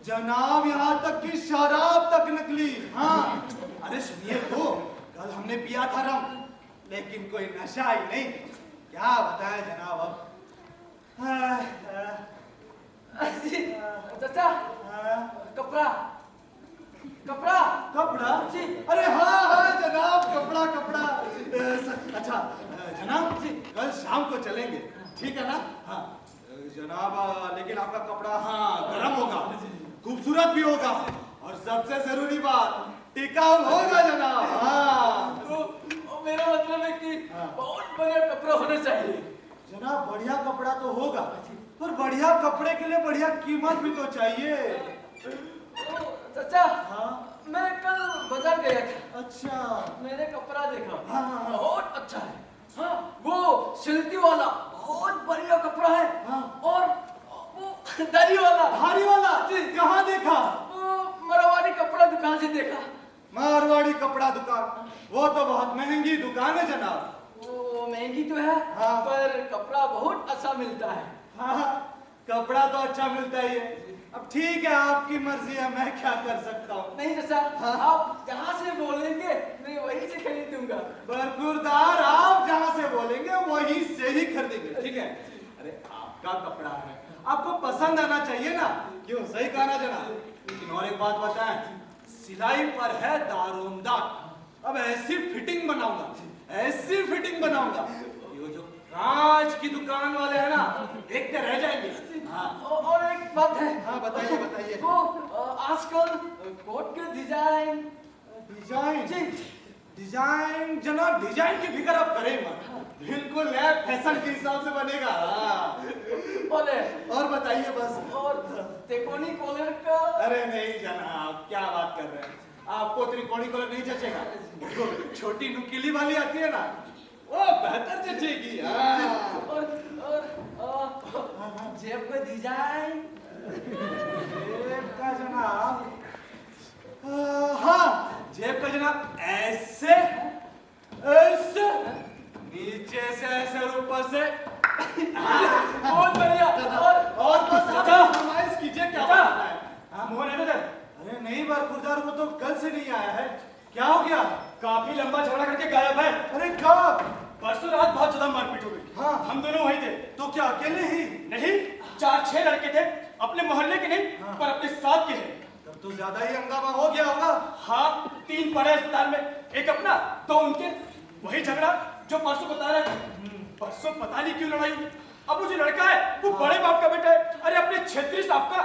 जनाब, यहाँ तक कि शराब तक नकली। हाँ, अरे सुनिए तो, कल हमने पिया था रम, लेकिन कोई नशा ही नहीं। क्या बताएं जनाब अब। चाचा, कपड़ा कपड़ा कपड़ा जी। अरे हाँ हाँ जनाब, कपड़ा कपड़ा। अच्छा जनाब जी, कल शाम को चलेंगे, ठीक है ना? हाँ जनाब, लेकिन आपका कपड़ा हाँ गर्म होगा, खूबसूरत भी होगा, और सबसे जरूरी बात टिकाऊ होगा जनाब। हाँ तो मेरा मतलब है कि बहुत बढ़िया कपड़ा होना चाहिए। जनाब बढ़िया कपड़ा तो होगा, पर बढ़िया कपड़े के लिए बढ़िया कीमत भी तो चाहिए। चाचा, हाँ मैं कल बाजार गया था। अच्छा, मैंने कपड़ा देखा। हाँ। बहुत अच्छा है। हाँ, वो सिल्की वाला बहुत बढ़िया कपड़ा है। हाँ। और वो दरी वाला। भारी वाला जी। कहाँ देखा? वो मरवाड़ी कपड़ा दुकान से देखा। मारवाड़ी कपड़ा दुकान, वो तो बहुत महंगी दुकान है जनाब। वो महंगी तो है, हाँ। पर कपड़ा बहुत अच्छा मिलता है। हाँ कपड़ा तो अच्छा मिलता ही है। अब ठीक है, आपकी मर्जी है, मैं क्या कर सकता हूँ। नहीं चाचा, हाँ। आप जहाँ से बोलेंगे मैं वहीं से खरीदूंगा। बरखुरदार, आप जहाँ से बोलेंगे वहीं से ही खरीदेंगे, ठीक है? अरे आपका कपड़ा है, आपको पसंद आना चाहिए ना, क्यों? सही कहा ना जनाब। लेकिन और एक बात बताएं, सिलाई पर है दारोमदार। अब ऐसी फिटिंग बनाऊंगा, ऐसी फिटिंग बनाऊंगा, ये जो कांच की दुकान वाले हैं ना, देखते रह जाएंगे। हाँ। और एक बात है। हाँ, बताइए बताइए। वो आजकल कोट के डिजाइन डिजाइन जी डिजाइन जनाब, डिजाइन की फिक्र आप करें मत, बिल्कुल नया फैशन के हिसाब से बनेगा। बोले और बताइए बस। और त्रिकोणी कॉलर का। अरे नहीं जनाब, क्या बात कर रहे हैं, आपको त्रिकोणी कॉलर नहीं जचेगा। देखो छोटी नुकीली वाली आती है ना, वो बेहतर जचेगी। और जेब पे डिजाइन। जेब का जनाब, हाँ जेब का जनाब, ऐसे ऐसे नीचे से ऐसे और ऊपर से। बहुत बढ़िया। और बस आप फरमाइश कीजिए क्या बनाना है। हाँ, मोहन है इधर? अरे नहीं बरखुरदार, वो तो कल से नहीं आया है। क्या हो गया? काफी लंबा झगड़ा करके गायब है। अरे कब? परसों रात बहुत ज्यादा मारपीट हो गई। हाँ। हम दोनों वहीं थे। तो क्या अकेले ही? नहीं, 4-6 लड़के थे, अपने मोहल्ले के नहीं, हाँ। पर अपने साथ के हैं। तब तो ज्यादा ही हंगामा हो गया होगा। हाँ, 3 पड़े अस्पताल में, एक अपना, 2 उनके। वही झगड़ा जो परसों बता रहे थे। परसों पता नहीं क्यों लड़ाई हुई। अब वो जो लड़का है वो बड़े बाप का बेटा है, अरे अपने क्षेत्रीय साहब का।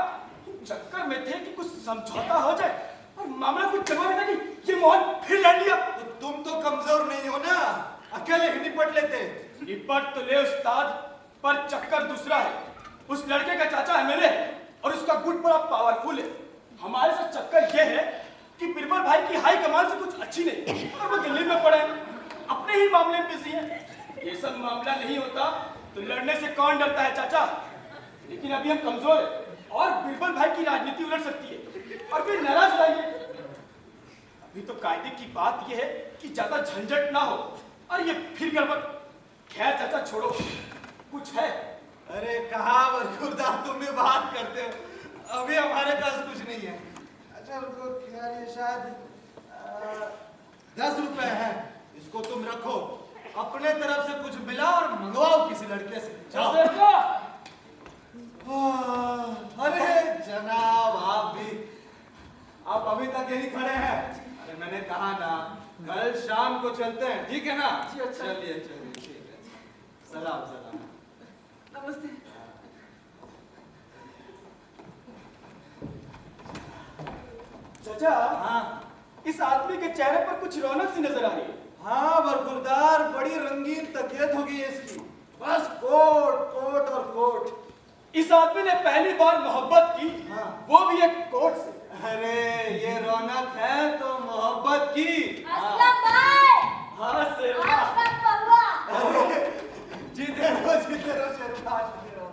चक्कर में थे कि कुछ समझौता हो जाए, और मामला कुछ जमा था कि ये मोहन फिर लड़ लिया। तो तुम तो कमजोर नहीं हो ना, अकेले ही निपट लेते। निपट तो ले उस्ताद, पर चक्कर दूसरा है। उस लड़के का चाचा एमएलए है और उसका गुट बड़ा पावरफुल है। हमारे साथ चक्कर ये है कि बिरबल भाई की हाई कमान से कुछ अच्छी नहीं, और वो दिल्ली में पड़े हैं, अपने ही मामले में बिजी है। ये सब मामला नहीं होता तो लड़ने से कौन डरता है चाचा। लेकिन अभी हम कमजोर हैं और बिरबल भाई की राजनीति उलट सकती है और फिर नाराज हो जाएंगे। अभी तो कायदे की बात यह है कि ज्यादा झंझट ना हो, और ये फिर गड़बड़। खैर चाचा छोड़ो, कुछ है? अरे कहाँ बरखुरदार, तुम भी बात करते हो, अभी हमारे पास कुछ नहीं है। अच्छा रुको, यार ये शायद 10 रुपए है, इसको तुम रखो, अपने तरफ से कुछ मिला और मंगवाओ किसी लड़के से। जाओ। अरे जनाब, आप अभी तक यही खड़े हैं। अरे मैंने कहा ना, कल शाम को चलते हैं, ठीक है ना? जी, अच्छा। चलिए चलिए, ठीक है। सलाम सलाम। नमस्ते। चाचा, हाँ इस आदमी के चेहरे पर कुछ रौनक सी नजर आ रही है। हाँ बरखुरदार, बड़ी रंगीन तबीयत होगी इसकी, बस कोट कोट और कोट। इस आदमी ने पहली बार मोहब्बत की, हाँ। वो भी एक कोट से। अरे ये रौनक है तो मोहब्बत की। असलम भाई, हाँ से असलम बउआ। जीते रहो शेरबाज, जीते रहो।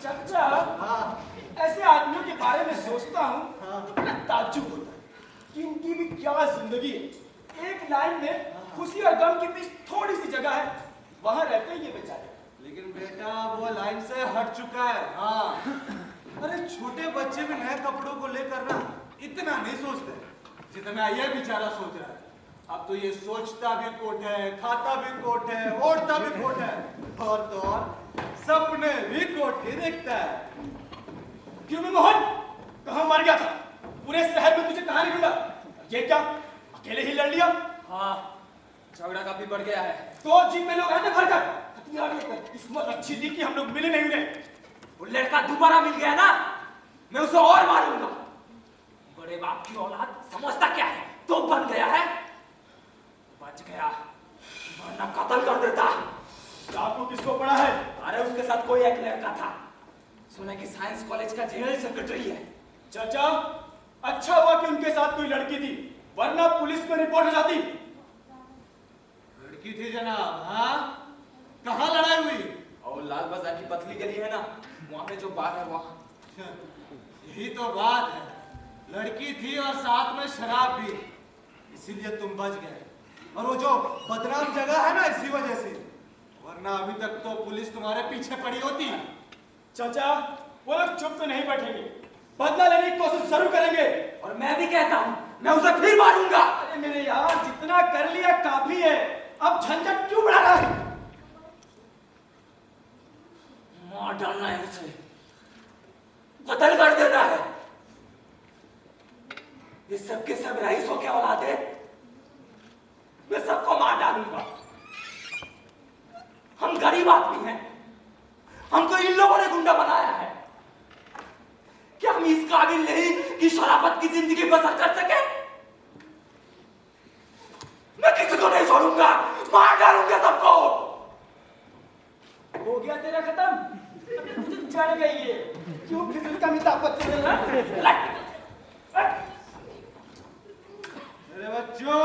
चाचा, हाँ ऐसे आदमियों के बारे में सोचता हूँ तो बड़ा ताज्जुब होता है कि इनकी भी क्या जिंदगी है। एक लाइन में खुशी और गम के बीच थोड़ी सी जगह है, वहां रहते हैं ये बेचारे। लेकिन बेटा वो लाइन से हट चुका है। हाँ अरे छोटे बच्चे भी नए कपड़ों को लेकर ना इतना नहीं सोचते जितना ये बेचारा सोच रहा है। अब तो ये सोचता भी कोट है, खाता भी कोट है, ओढ़ता भी कोट है, और तो और सपने भी कोट ही देखता है। क्यों मैं मोहन, कहाँ मर गया था? पूरे शहर में तुझे कहाँ नहीं ढूंढा? ये क्या अकेले ही लड़ लिया? हाँ, झगड़ा काफी बढ़ गया है। तो जीप में लोग आते भरकर हथियार लेकर। किस्मत अच्छी थी कि हम लोग मिले नहीं उन्हें। वो लड़का दोबारा मिल गया ना, मैं उसे और मारूंगा। बड़े बाप की औलाद समझता क्या है, तो बन गया है। बच गया, वरना कत्ल कर देता। चाकू किसको पड़ा है? अरे उसके साथ कोई एक लड़का था, सुना कि साइंस कॉलेज का जनरल सेक्रेटरी है। चाचा, अच्छा हुआ कि उनके साथ कोई लड़की थी, वरना पुलिस में रिपोर्ट हो जाती। लड़की थी जनाब? हाँ कहाँ लड़ाई हुई? और लाल बाजार की पतली गली है ना, वहां पे जो बार है वहां। यही तो बात है, लड़की थी और साथ में शराब भी, इसीलिए तुम बच गए। और वो जो बदनाम जगह है ना, इसी वजह से, वरना अभी तक तो पुलिस तुम्हारे पीछे पड़ी होती। चाचा, वो लोग चुप तो नहीं बैठेंगे, बदला लेने की कोशिश जरूर करेंगे। और मैं भी कहता हूं, मैं उसे फिर मारूंगा। अरे मेरे यार, जितना कर लिया काफी है, अब झंझट क्यों बढ़ा रहा है? मार डालना है उसे, कत्ल कर देना है। ये सब के सब रईसों के औलाद है। मैं सबको मार डालूंगा। हम गरीब आदमी हैं, हमको इन लोगों ने गुंडा बनाया है। क्या हम इस काबिल नहीं कि शराफत की जिंदगी बसर कर सके? मैं किसी को नहीं छोड़ूंगा, मार डालूंगा सबको। हो गया तेरा खत्म? अबे तुझे चढ़ गई है, क्यों फिजूल का मितापत चल रहा है? मेरे बच्चों,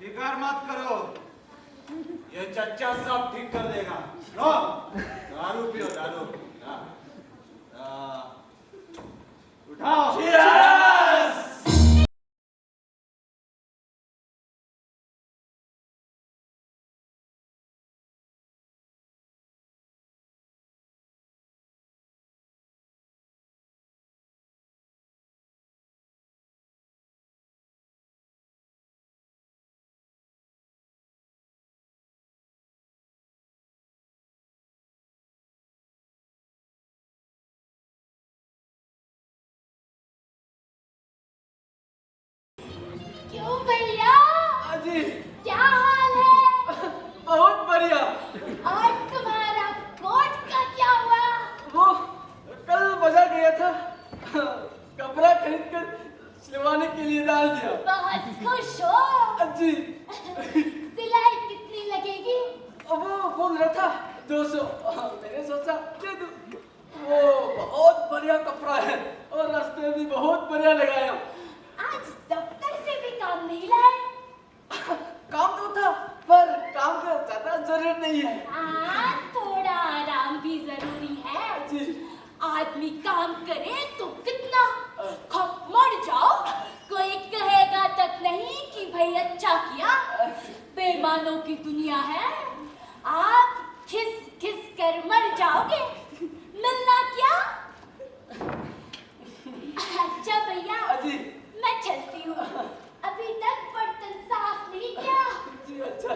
फिकर मत करो, ये चच्चा सब ठीक कर देगा। लो, दारू पियो, दारू। उठाओ। Cheers! क्यों भैया? जी क्या हाल है? बहुत बढ़िया। और तुम्हारा कोट का क्या हुआ? वो कल बाजार गया था, कपड़ा खरीद कर सिलवाने के लिए डाल दिया। बहुत खुश हो? जी। सिलाई कितनी लगेगी? अब वो बोल रहा था 200। मैंने सोचा दे दूं। वो बहुत बढ़िया कपड़ा है और रास्ते में भी बहुत बढ़िया लगाया। आज दफ्तर से भी काम नहीं लाए? काम तो था, पर काम का ज्यादा जरूरत नहीं है। थोड़ा आराम भी जरूरी है। जी। आदमी काम करे तो कितना खप मर जाओ, कोई कहेगा तक नहीं कि भाई अच्छा किया। बेईमानों की दुनिया है, आप खिस खिस कर मर जाओगे, मिलना क्या? अच्छा भैया, जी। मैं चलती हूँ, अभी तक बर्तन साफ नहीं किया। जी अच्छा।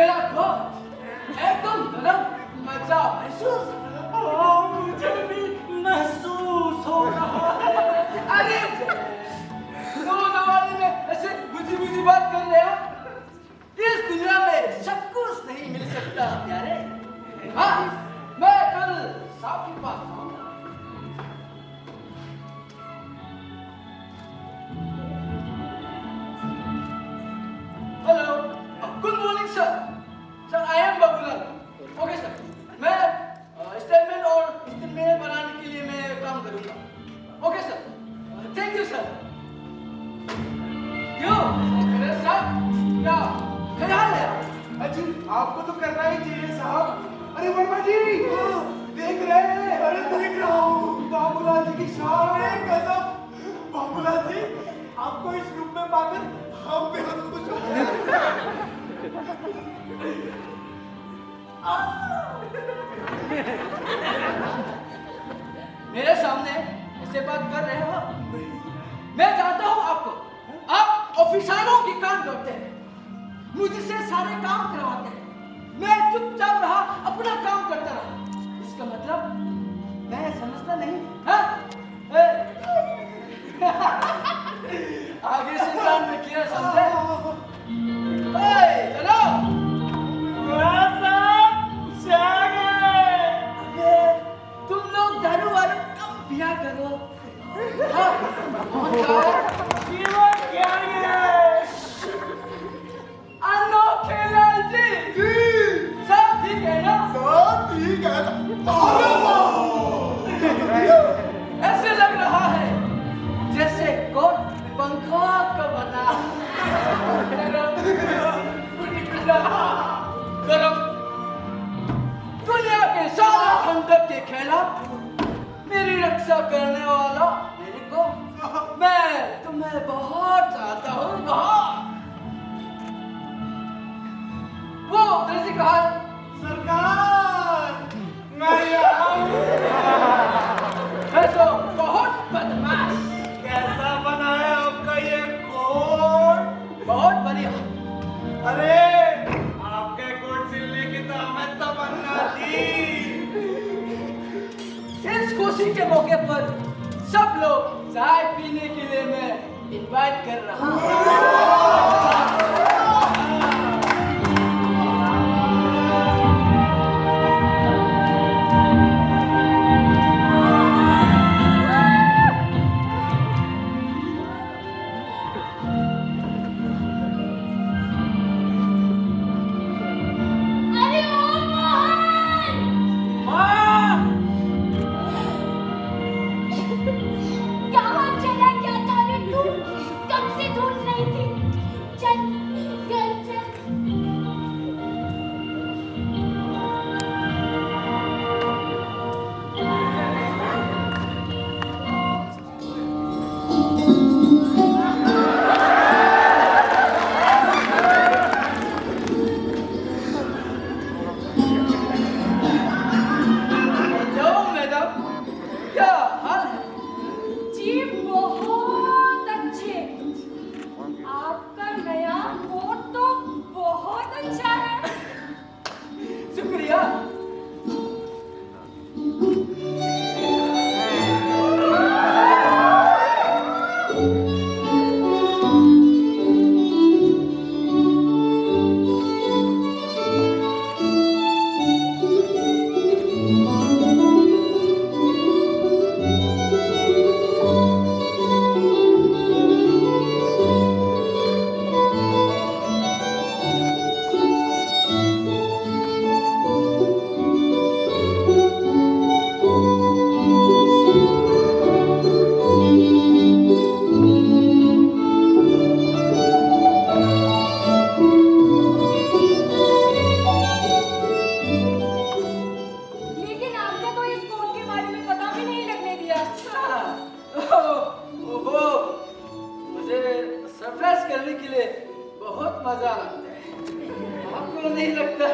मेरा कोट एकदम गरम, मजा महसूस। मुझे भी महसूस हो रहा है। अरे नौजवानी में ऐसे बुझी बुझी बात कर रहे हो? इस दुनिया में सब कुछ नहीं मिल सकता प्यारे। हाँ, मैं कल साहब के पास आऊंगा। Hello, good morning sir. Sir I am Babulal. Okay sir, मैं स्टेटमेंट और स्टेटमेंट बनाने के लिए मैं काम करूंगा। Okay sir, thank you sir. क्यों मेरे साथ क्या ख्याल है? अजी आपको तो करना ही चाहिए साहब। अरे वर्मा जी देख रहे हैं? अरे देख रहा हूँ बाबूलाल जी की शान। गजब बाबूलाल जी, आपको इस रूप में पाकर हम बेहद खुश हो। मेरे सामने ऐसे बात कर रहे हो? मैं जानता हूँ आपको। आप ऑफिसरों की काम करते हैं, मुझसे सारे काम करवाते हैं। मैं चुपचाप रहा, अपना काम करता रहा। इसका मतलब मैं समझता नहीं हाँ? आगे से कान में किया समझे? चलो तुम लोग दारू वारू कम पिया करो। हाँ, अनोखे लाल जी, सब ठीक है ना? सब ठीक है। ऐसे लग रहा है जैसे कोट पंखा का बना। गरम दुनिया के सारे खंडक के खिलाफ मेरी रक्षा करने वाला मेरे को, मैं तुम्हें बहुत चाहता हूँ। बहुत। वो कैसे कहा सरकार मैं यहाँ है तो बहुत बदमाश। कैसा बना है आपका ये कोट? बहुत बढ़िया। अरे आपके कोट सिलने की तो हमें तमन्ना थी। इस खुशी के मौके पर सब लोग चाय पीने के लिए मैं इनवाइट कर रहा हूँ। अरे ओ मोहन! कहाँ चला गया था रे तू? कब से ढूंढ रही थी। चल घर चल। हेलो मैडम, क्या हाल है? जी बहुत अच्छे। आपका नया कोट तो बहुत अच्छा है। शुक्रिया। लेकिन आपने तो इस कोट के बारे में पता भी नहीं लगने दिया। वो मुझे सरप्राइज करने के लिए बहुत मजा आता है। आपको नहीं लगता?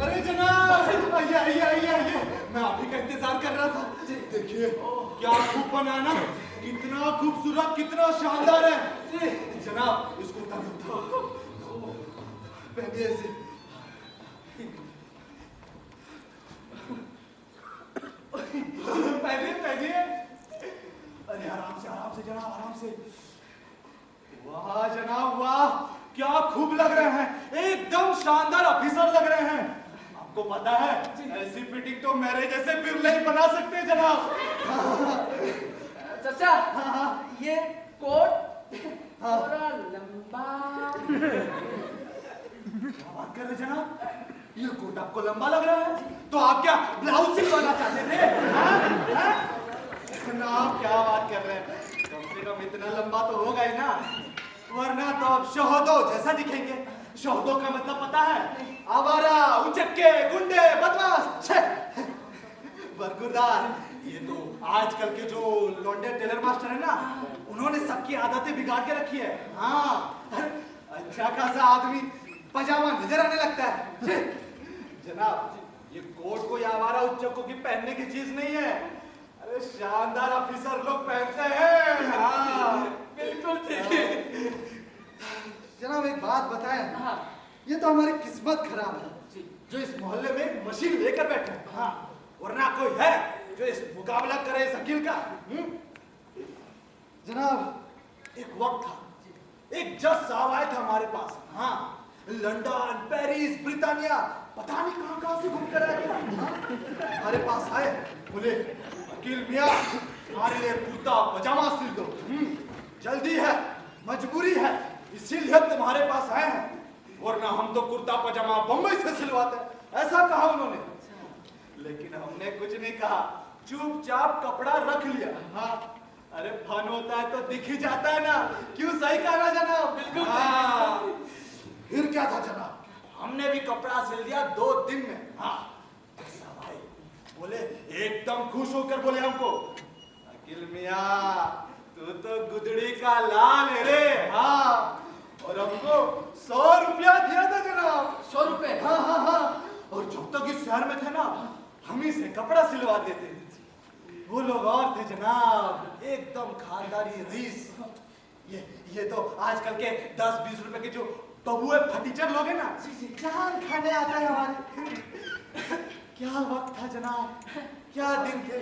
अरे जनाब, आइए आइए आइए आइए, मैं आप ही का इंतजार कर रहा था। देखिए क्या खूब बनाना, कितना खूबसूरत, कितना शानदार है। जनाब इसको उतार दो, पहनिए इसे। पहनिए पहनिए। अरे आराम से जनाब, आराम से। वाह जनाब वाह, क्या खूब लग रहे हैं, एकदम शानदार ऑफिसर लग रहे हैं। आपको पता है ऐसी फिटिंग तो मेरे जैसे बिरले ही बना सकते हैं जनाब। चाचा, ये कोट थोड़ा लंबा। क्या बात कर रहे जनाब, ये कोट आपको लंबा लग रहा है? तो आप क्या ब्लाउज सिलवाना चाहते थे? जनाब क्या बात कर रहे हैं, कम से कम इतना लंबा तो होगा ही ना, वरना तो आप शोहदों जैसा दिखेंगे। शोहदों का मतलब पता है? आवारा, उचक्के, गुंडे, बदमाश, बरगुरदार। ये तो आजकल के जो लौंडे टेलर मास्टर है ना, उन्होंने सबकी आदतें बिगाड़ के रखी है। हाँ, अच्छा खासा आदमी पजामा नजर आने लगता है। जनाब ये कोट कोई आवारा उच्चकों की पहनने की चीज नहीं है, अरे शानदार ऑफिसर लोग पहनते हैं। हाँ बिल्कुल ठीक है। जनाब एक बात बताएं, हाँ। ये तो हमारी किस्मत खराब है जो इस मोहल्ले में एक मशीन लेकर बैठे हैं। हाँ, वरना कोई है जो इस मुकाबला करे इस अकील का। जनाब एक वक्त था, एक जज साहब आए थे हमारे पास। हाँ, लंदन, पेरिस, ब्रिटानिया, पता नहीं कहां से घूम कर आए थे। हमारे पास आए, बोले अकील मियां हमारे लिए कुर्ता पजामा सिल दो। जल्दी है, मजबूरी है, इसीलिए तुम्हारे पास आए हैं, वरना हम तो कुर्ता पजामा बम्बई से सिलवाते। ऐसा कहा उन्होंने, लेकिन हमने कुछ नहीं कहा, चुपचाप कपड़ा रख लिया। हाँ, अरे फन होता है तो दिख ही जाता है ना, क्यों? सही कहा ना जनाब? बिल्कुल। हाँ, फिर क्या था जनाब, हमने भी कपड़ा सिल दिया 2 दिन में। हाँ, ऐसा भाई बोले, एकदम खुश होकर बोले हमको, अकील मियां तू तो गुदड़ी का लाल है रे। हाँ, और हमको 100 रुपया दिया था जनाब। 100 रुपए? हाँ हाँ हाँ, और जब तक इस शहर में थे ना, हम ही से कपड़ा सिलवाते थे। वो लोग और थे जनाब, एकदम खानदानी रईस। ये तो आजकल के 10-20 रुपए के जो तबुए फटीचर लोग हैं ना, जान खाने आता है हमारे। क्या वक्त था जनाब, क्या दिन थे।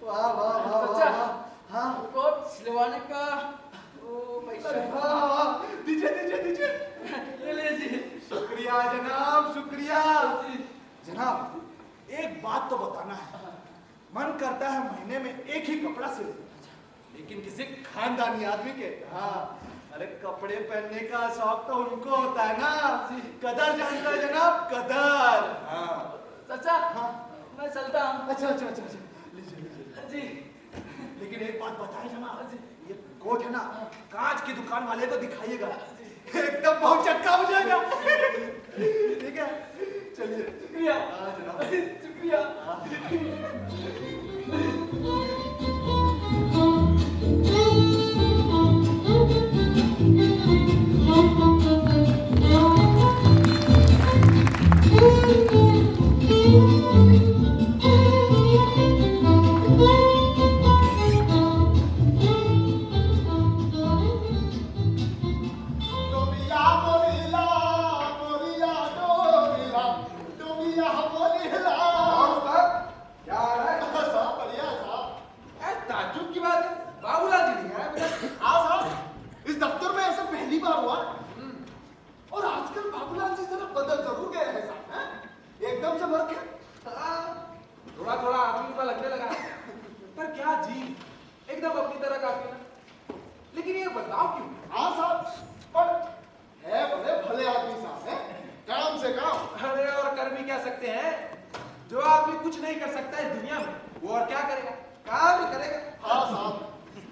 वाह वाह वाह वाह। हाँ, कोट सिलवाने का वो पैसा। दीजिए। ले लीजिए। शुक्रिया जनाब, शुक्रिया। जनाब एक बात तो बताना है, मन करता है महीने में एक ही कपड़ा सिले, लेकिन किसी खानदानी आदमी के। हाँ, अरे कपड़े पहनने का शौक तो उनको होता है ना, कदर जानता है जनाब, कदर। हाँ चाचा, हाँ, मैं चलता हूँ। अच्छा, लीजिए। जी। लेकिन एक बात बताए जनाब, ये कोट है ना, कांच की दुकान वाले को दिखाइएगा, एकदम बहुत चक्का हो जाएगा। ठीक है, चलिए। शुक्रिया। हाँ जनाब, शुक्रिया।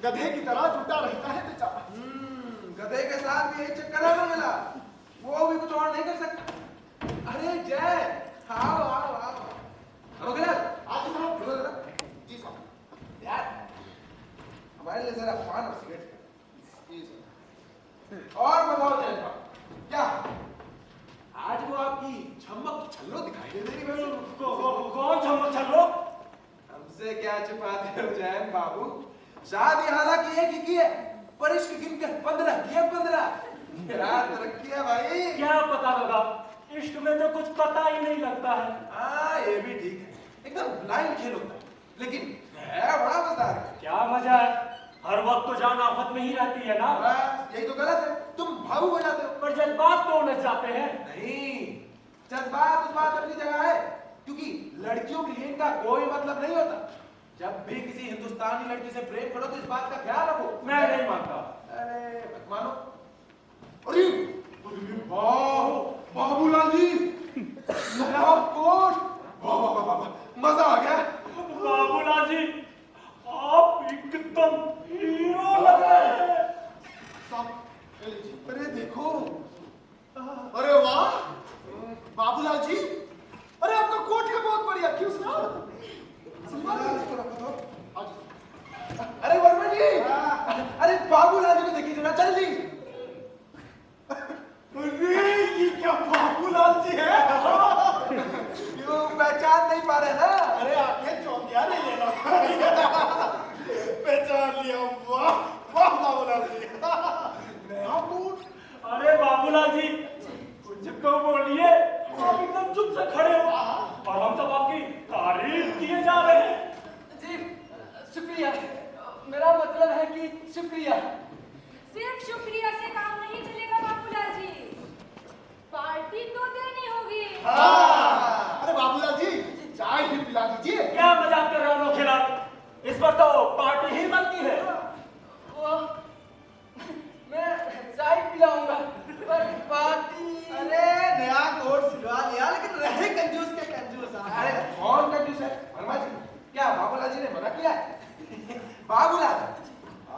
गधे की तरह जुटा रहता है बेचारा। यही चक्कर है ना मिला, वो भी कुछ और नहीं कर सकता। अरे जय, आओ आओ आओ। हेलो गिलास, आज साहब बोलो जरा। जी साहब। यार हमारे लिए जरा पान और सिगरेट। जी सर। और बताओ जय साहब, क्या आज वो आपकी छमक छल्लो दिखाई दे रही है? कौन छमक छल्लो? हमसे क्या छुपाते हो जैन बाबू? शादी हालांकि एक ही की है, पर इश्क गिनकर 15 किए 15। रात रखी है भाई। क्या पता लगा, इश्क में तो कुछ पता ही नहीं लगता है। हाँ ये भी ठीक है, एकदम ब्लाइंड खेल होता है, लेकिन है बड़ा मजेदार है। क्या मजा है, हर वक्त तो जान आफत में ही रहती है ना। बस यही तो गलत है, तुम भावुक हो जाते हो। पर जज्बात तो उलझ जाते हैं। नहीं, जज्बात उस बात अपनी जगह है, क्योंकि लड़कियों के लिए इनका कोई मतलब नहीं होता। जब भी किसी हिंदुस्तानी लड़की से प्रेम करो तो इस बात का ख्याल रखो। मैं नहीं मानता। अरे मत मानो। अरे वाह बाबूलाल जी, नया कोट, वाह वाह वाह वाह, मजा आ गया। बाबूलाल जी, आप एकदम हीरो लग रहे हैं। साहब ये लीजिए। अरे देखो, अरे वाह बाबूलाल जी, अरे आपका कोट है बहुत बढ़िया। क्यों साहब? इसको रखो तो। हाँ जी। अरे वर्मा जी, अरे बाबूलाल जी को देखिए जरा जल्दी। अरे ये क्या बाबूलाल जी है? क्यों पहचान नहीं पा रहे ना? अरे आंखें चौंधिया नहीं लेना। पहचान लिया। वाह वाह बाबूलाल जी। नया कोट। अरे बाबूलाल जी, कुछ तो बोलिए, आप एकदम चुप से खड़े हो और हम सब आपकी तारीफ किए जा रहे हैं। जी शुक्रिया, मेरा मतलब है कि शुक्रिया। सिर्फ शुक्रिया से काम नहीं चलेगा बाबूलाल जी, पार्टी तो देनी होगी। हाँ। अरे बाबूलाल जी, चाय भी पिला दीजिए। क्या मजाक कर रहे हो खिलाफ, इस पर तो पार्टी ही बनती है। वो मैं चाय पिलाऊंगा, पर पार्टी। अरे नया कोट सिलवा लिया, लेकिन रहे कंजूस के कंजूस। अरे कौन कंजूस है वर्मा जी? क्या बाबूलाल जी ने मना किया है? बाबूलाल,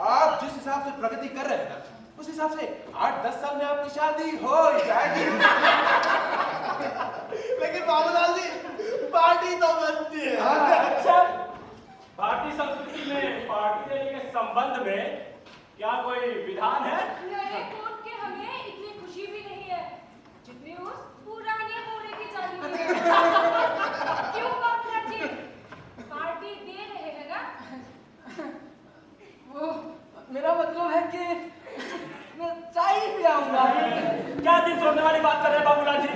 आप जिस हिसाब से प्रगति कर रहे हैं उस हिसाब से 8-10 साल में आपकी शादी हो जाएगी। लेकिन बाबूलाल जी पार्टी तो बनती है। अच्छा, भारतीय संस्कृति में पार्टी देने के संबंध में क्या कोई विधान है? नए कोट के हमें इतनी खुशी भी नहीं है जितनी उस पुराने कोरे की जानी हुई है। क्यों बाबूलाल जी, पार्टी दे रहे हैं ना? वो मेरा मतलब है कि मैं चाय ही पिलाऊंगा। क्या दिन तोड़ने वाली बात कर रहे हैं बाबूलाल जी?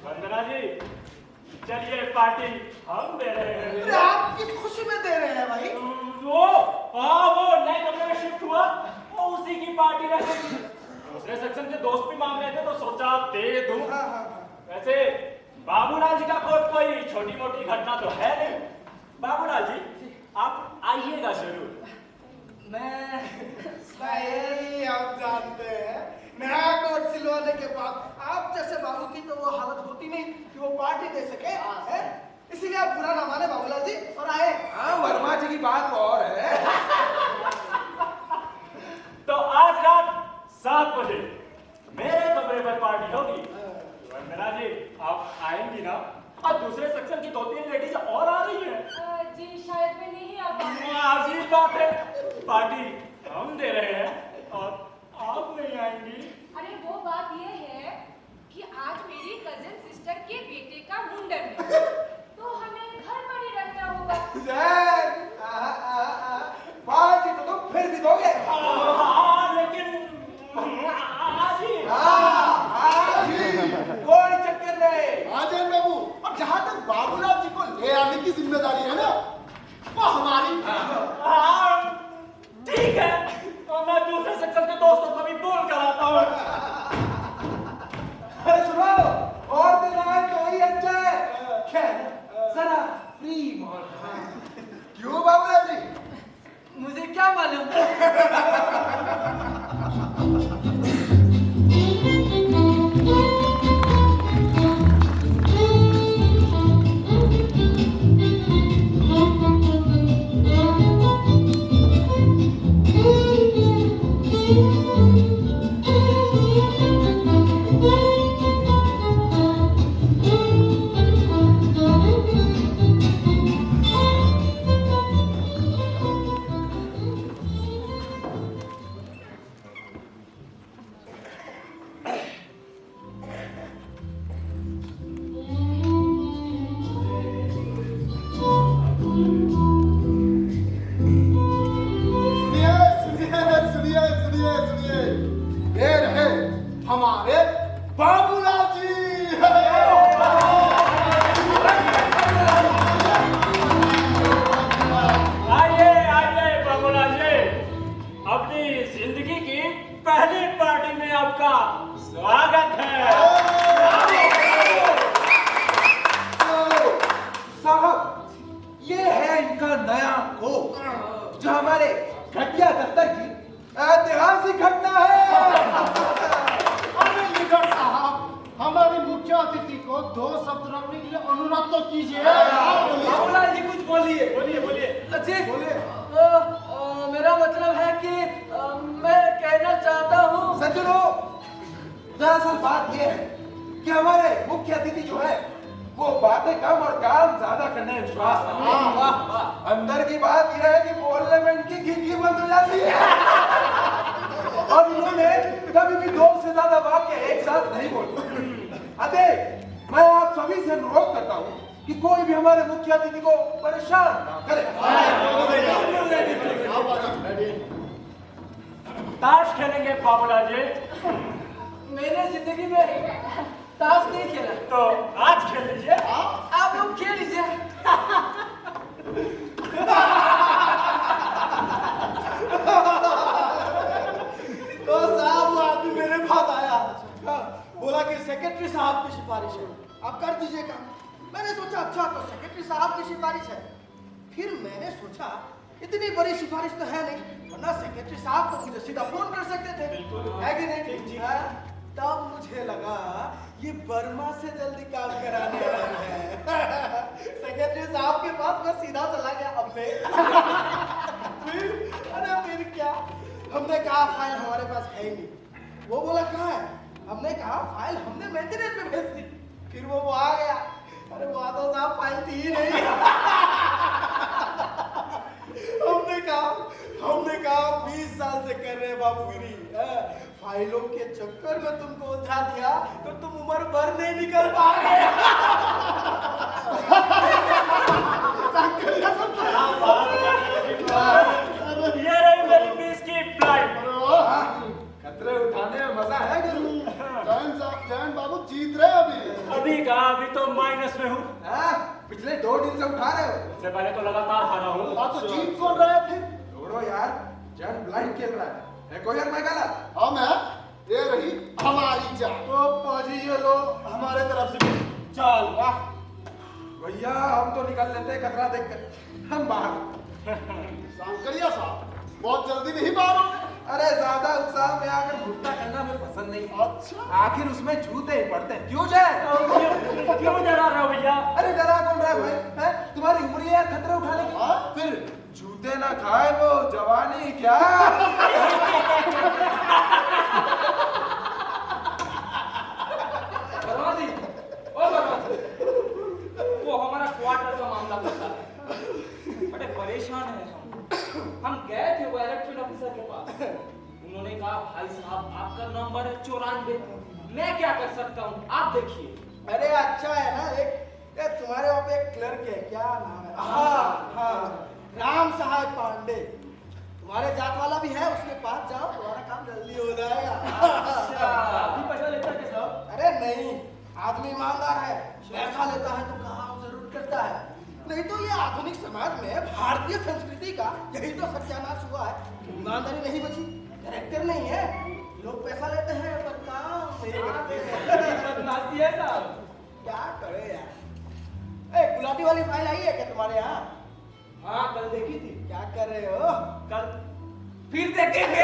वंदना जी, चलिए पार्टी हम दे रहे हैं। अरे आप किस खुशी में दे रहे हैं भाई? वो नए कमरे में शिफ्ट हुआ, वो उसी की पार्टी रहेगी। दूसरे सेक्शन के दोस्त भी मांग रहे थे तो सोचा दे दूं। वैसे बाबूलाल जी का कोट कोई छोटी मोटी घटना तो है नहीं। बाबूलाल जी, आप आइएगा जरूर। मैं नहीं, हम जानते हैं नया कोट सिलवाने के बाद आप जैसे बाबू की तो वो हालत होती नहीं कि वो पार्टी दे सके, हैं? इसीलिए आप बुरा ना माने बाबूलाल जी और आए। हाँ वर्मा जी की बात और है। तो आज रात 7 बजे मेरे कमरे पर पार्टी होगी। वंदना जी, आप आएंगी ना? और दूसरे सेक्शन की 2-3 लेडीज और आ रही हैं। जी शायद मैं नहीं आ पाऊंगी। अजीब बात है, पार्टी हम दे रहे हैं और आप नहीं आएंगी। अरे वो बात ये है कि आज मेरी कजिन सिस्टर के बेटे का मुंडन है, तो हमें घर पर ही रहना होगा। पार्टी तो तुम फिर भी दोगे। हाँ, लेकिन आज ही। आज ही, कोई चक्कर नहीं। हाँ जैन बाबू, अब जहाँ तक बाबूलाल जी को ले आने की जिम्मेदारी है ना, वो हमारी। हाँ, ठीक है, तो मैं दूसरे सेक्शन के दोस्तों को भी बोल कर आता हूँ। अरे सुनो, और दिन आए तो वही अच्छा है। खैर, जरा फ्री माहौल। क्यों बाबूलाल जी? पहली पार्टी में आपका स्वागत है। साहब, ये है इनका नया कोट जो हमारे घटिया दफ्तर की ऐतिहासिक घटना है। अरे लीडर साहब, हमारे मुख्य अतिथि को 2 शब्द रखने के लिए अनुरोध तो कीजिए। बाबूलाल जी कुछ बोलिए। बोलिए। जी मेरा मतलब है कि मैं कहना चाहता हूँ। सज्जनों, दरअसल बात यह है कि हमारे मुख्य अतिथि जो है वो बातें कम और काम ज्यादा करने में विश्वास रखते हैं। अंदर की बात यह है कि बोलने में इनकी घिघी बंद हो जाती है और इन्होंने कभी भी 2 से ज्यादा वाक्य एक साथ नहीं बोलते। अतः मैं आप सभी से अनुरोध करता हूँ कि कोई भी हमारे मुख्य अतिथि को परेशान ना करे। ताश खेलेंगे बाबूलाल जी? मैंने जिंदगी में ताश नहीं खेला। तो आज खेल लीजिए। आप लोग खेल लीजिए। तो साहब वो आदमी मेरे पास आया, बोला कि सेक्रेटरी साहब की सिफारिश है, आप कर दीजिए काम। मैंने सोचा अच्छा तो सेक्रेटरी साहब की सिफारिश है। फिर मैंने सोचा इतनी बड़ी सिफारिश तो है नहीं, वरना सेक्रेटरी साहब तो मुझे सीधा फोन कर सकते थे, है कि नहीं? तब मुझे लगा ये बर्मा से जल्दी काम कराने वाला है। सेक्रेटरी साहब के पास मैं सीधा चला गया अपने। फिर क्या, हमने कहा फाइल हमारे पास है ही नहीं। वो बोला कहाँ है? हमने कहा फाइल हमने मेंटेनेंस में भेज दी। फिर वो आ गया, अरे माधव साहब फाइल थी ही नहीं। हमने कहा 20 साल से कर रहे हैं बाबूगिरी, फाइलों के चक्कर में तुमको उलझा दिया तो तुम उम्र भर नहीं निकल पाओगे। ये रही मेरी 20 की फ्लाइट। खतरे उठाने में मजा है गुरु। जैन बाबू जीत रहे अभी। अभी कहा, अभी तो माइनस में हूँ। पिछले 2 दिन से उठा रहे हो। इससे पहले तो लगातार हारा हूँ। तो जीत कौन रहा है फिर? छोड़ो यार, जैन ब्लाइंड खेल रहा है कोई और मैं गलत? हम है, ये रही हमारी चाल। तो पाजी ये लो हमारे तरफ से भी चाल। वाह भैया, हम तो निकल लेते हैं खतरा देखकर, हम बाहर। सांकरिया साहब, बहुत जल्दी नहीं बाहर हो। अरे ज्यादा उत्साह में आकर घुटना करना मुझे पसंद नहीं। अच्छा, आखिर उसमें जूते ही पड़ते हैं, क्यों जाए? क्यों डरा रहे हो भैया? अरे डरा कौन रहा है भाई? हैं? तुम्हारी उम्र है यार खतरे उठाने की। फिर जूते ना खाए वो जवानी क्या? वर्मा जी, ओ वर्मा जी, वो हमारा क्वार्टर का मामला पूछा है। बड़े परेशान हैं हम गए थे वो इलेक्ट्रिक ऑफिसर के पास। उन्होंने कहा भाई साहब आपका नंबर है 94। मैं क्या कर सकता हूँ, आप देखिए। अरे अच्छा है ना, एक तुम्हारे वहाँ पे एक क्लर्क है, क्या नाम है? हाँ, राम साहब पांडे, तुम्हारे जात वाला भी है, उसके पास जाओ, तुम्हारा काम जल्दी हो जाएगा। अभी पैसा लेता है साहब? अरे नहीं, आदमी ईमानदार है, पैसा लेता है तो काम जरूर करता है। नहीं तो ये आधुनिक समाज में भारतीय संस्कृति का यही तो सत्यानाश हुआ है। ईमानदारी नहीं बची, कैरेक्टर नहीं है, लोग पैसा लेते हैं पर काम नहीं करते। बदमाशी है साहब। क्या करे यार? ए, गुलाटी वाली फाइल आई है क्या तुम्हारे यहाँ? हाँ कल देखी थी। क्या कर रहे हो? कल फिर देखेंगे।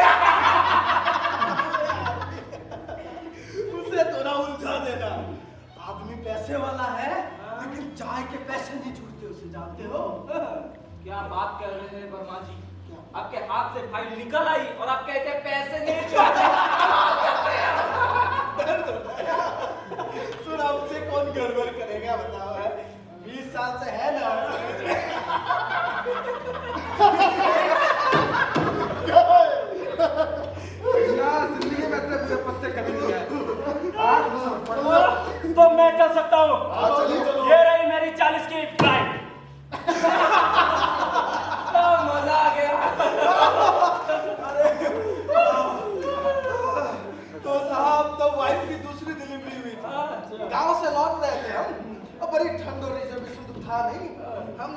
उसे तो ना उलझा देना। आदमी पैसे वाला है, लेकिन चाय के पैसे नहीं छूटते उसे, जानते हो? क्या बात कर रहे हैं वर्मा जी? आपके हाथ से फाइल निकल आई और आप कहते हैं पैसे नहीं छूटते। सुना, उसे कौन गड़बड़ करेगा बताओ? 20 साल से है ना। जिंदगी में इतने बुरे पत्ते कभी नहीं आए। तो मैं चल सकता हूँ। चलिए। ये रही मेरी 40 की फ्लाइट। मजा आ गया। तो साहब तो वाइफ की दूसरी डिलीवरी हुई थी। गांव से लौट रहे थे हम, और बड़ी ठंड हो रही, जब था नहीं, हम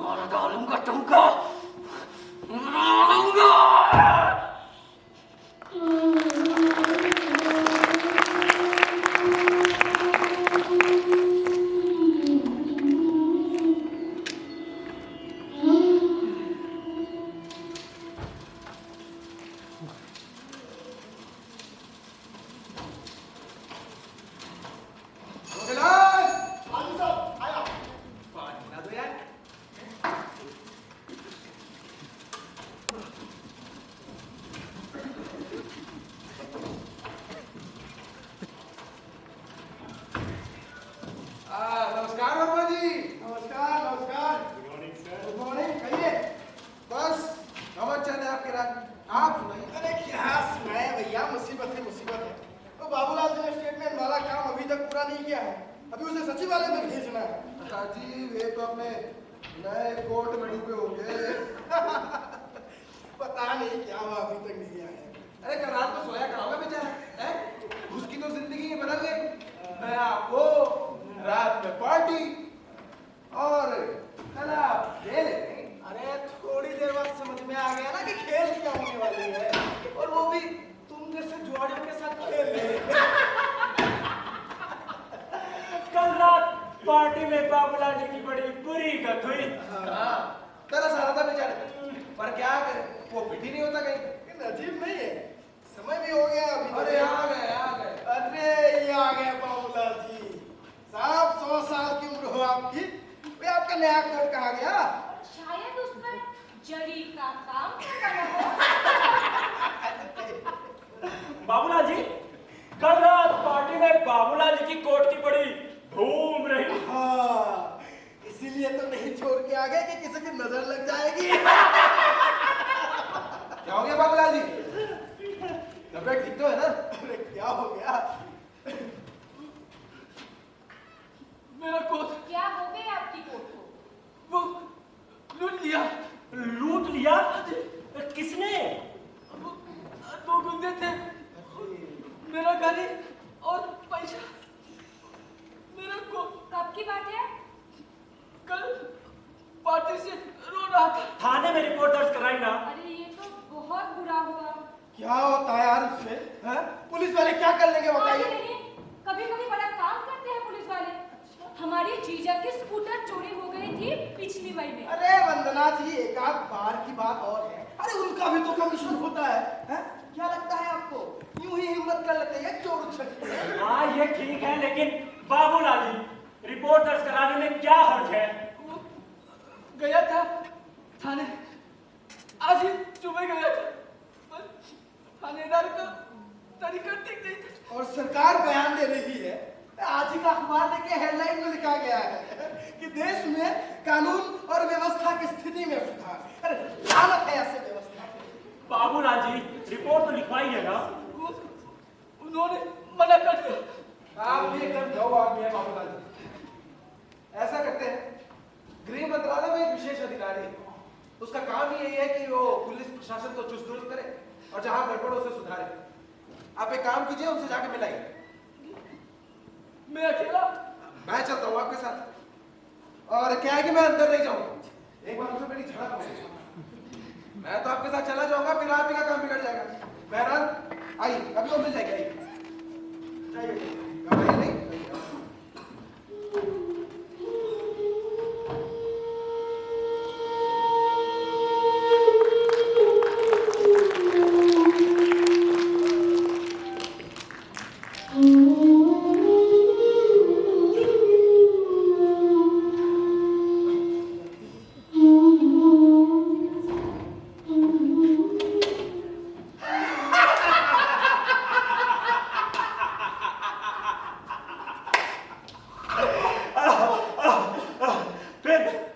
मार डालूंगा तुमको। नमस्कार वर्मा जी। नमस्कार नमस्कार। Good morning sir. Good morning. कहिए। बस नमक चल है आपके रात। आप सुनाइए। अरे क्या सुनाए भैया, मुसीबत है मुसीबत है। तो बाबूलाल जी ने स्टेटमेंट वाला काम अभी तक पूरा नहीं किया है, अभी उसे सचिवालय में भेजना है। जी वे तो अपने नए कोर्ट में डूबे होंगे। पता नहीं क्या हुआ, अभी तक नहीं आया है। अरे कल रात को सोया कराओगे बेचारा है? उसकी तो जिंदगी बदल गई। मैं आपको रात में पार्टी और कल आप खेल। अरे थोड़ी देर बाद समझ में आ गया ना कि खेल क्या होने वाली है, और वो भी तुम जैसे जुआड़ियों के साथ खेल रहे। कल रात पार्टी में बाबूलाल जी की बड़ी बुरी गत हुई। हाँ, तरस आ रहा था बेचारे, पर क्या करे, वो फिट ही नहीं होता कहीं। लेकिन अजीब नहीं है, समय भी हो गया अभी। अरे आ गए आ गए। अरे ये आ गए बाबूलाल जी साहब। 100 साल की उम्र हो आपकी, वे आपका नया कोट कहाँ गया? शायद उस पर जरी का काम कर रहा हो। बाबूलाल जी, कल रात पार्टी में बाबूलाल जी की कोट की बड़ी धूम रही। हाँ, इसीलिए तो नहीं छोड़ के आ गए कि किसी की नजर लग जाएगी। क्या हो गया बाबूलाल जी? तबियत ठीक तो है ना? अरे क्या हो गया? मेरा कोट, क्या हो गए आपकी कोट को? वो लूट लिया। लूट लिया? किसने? वो 2 गुंडे थे, मेरा गाड़ी और पैसा। मेरा कोट कब की बात है? कल पार्टी से रो रहा था। थाने में रिपोर्ट दर्ज कराई ना। अरे ये तो बहुत बुरा हुआ। क्या होता है यार उससे? हैं? पुलिस वाले क्या कर लेंगे आगे बताइए? नहीं, कभी-कभी बड़ा काम करते हैं पुलिस वाले। हमारी जीजा की स्कूटर चोरी हो गई थी पिछली मई में। अरे वंदना जी, एक आध बार की बात और है। अरे उनका भी तो कमीशन होता है, हैं? क्या लगता है आपको? यूं ही हिम्मत कर लेते हैं चोर उछलते हैं। हाँ ये ठीक है, लेकिन बाबूलाल जी रिपोर्ट दर्ज कराने में क्या हर्ज है? वो गया था थाने, आज ही सुबह गया था, पर थानेदार का तरीका ठीक नहीं था। और सरकार बयान दे रही है, आज ही का अखबार देखे हेडलाइन में लिखा गया है कि देश में कानून और व्यवस्था की स्थिति में सुधार। अरे लानत है ऐसे व्यवस्था पे। बाबूलाल जी रिपोर्ट तो लिखवाई है ना। उन्होंने मना कर दिया। आप भी एकदम नौ आदमी है बाबूलाल जी। ऐसा करते हैं, गृह मंत्रालय में एक विशेष अधिकारी है, उसका काम ही यही है कि वो पुलिस प्रशासन को चुस्त दुरुस्त करे और जहां गड़बड़ हो उसे सुधारे। आप एक काम कीजिए, उनसे जाके मिलाइए। मैं अकेला? मैं चलता हूँ आपके साथ। और क्या है कि मैं अंदर नहीं जाऊंगा, एक बार उनसे मेरी झड़प हो गई। मैं तो आपके साथ चला जाऊंगा, फिर आप ही का काम बिगड़ जाएगा। बहरहाल आइए, अभी वो मिल जाएगी। आइए, घबराइए नहीं।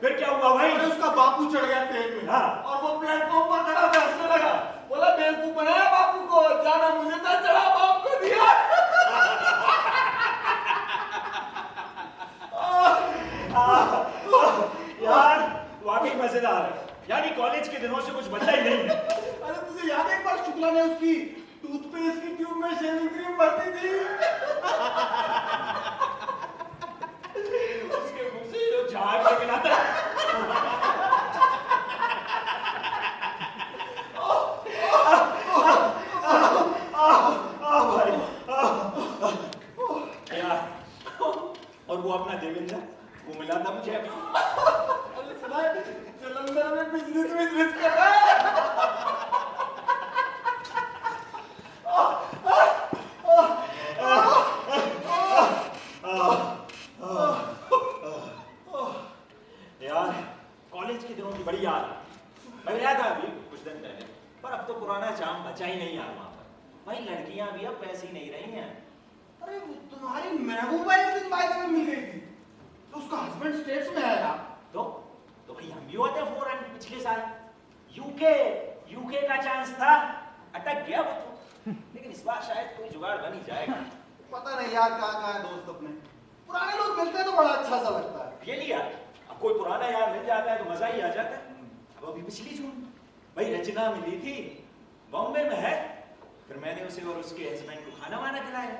फिर क्या हुआ भाई? अरे उसका बापू चढ़ गया ट्रेन में। हाँ। और वो प्लेटफॉर्म पर खड़ा था, हंसने लगा। बोला बेवकूफ बनाया बापू को, जाना मुझे था, चढ़ा बाप को दिया। यार वाकई मजेदार है, यानी कॉलेज के दिनों से कुछ बचा ही नहीं है। अरे तुझे याद है एक बार शुक्ला ने उसकी टूथपेस्ट की ट्यूब में शेविंग क्रीम भरती थी? उसके मुंह से जो झाग निकला था। यार, और वो अपना देवेंद्र, वो मिला था मुझे अभी। अरे सुना है, जलंधर में बिजनेस कर रहा है। यार कॉलेज के दिनों की बड़ी याद है। मैं गया था अभी कुछ दिन पहले, पर अब तो पुराना चाम बचा ही नहीं यार वहां पर। भाई लड़कियां भी अब वैसी नहीं रही हैं। अरे तुम्हारी महबूबा एक दिन बाइक में मिल गई थी, तो उसका हस्बैंड स्टेट्स में है यार। तो भाई हम भी होते फॉरेन पिछले साल यूके का चांस था, अटक गया वो तो। लेकिन इस बार शायद कोई जुगाड़ बन ही जाएगा। पता नहीं यार कहाँ है दोस्त अपने। पुराने लोग मिलते हैं तो बड़ा अच्छा सा लगता है। रियली यार, अब कोई पुराना यार मिल जाता है तो मजा ही आ जाता है। अब अभी पिछली जून भाई रचना मिली थी, बॉम्बे में है। फिर मैंने उसे और उसके हस्बैंड को खाना वाना खिलाया,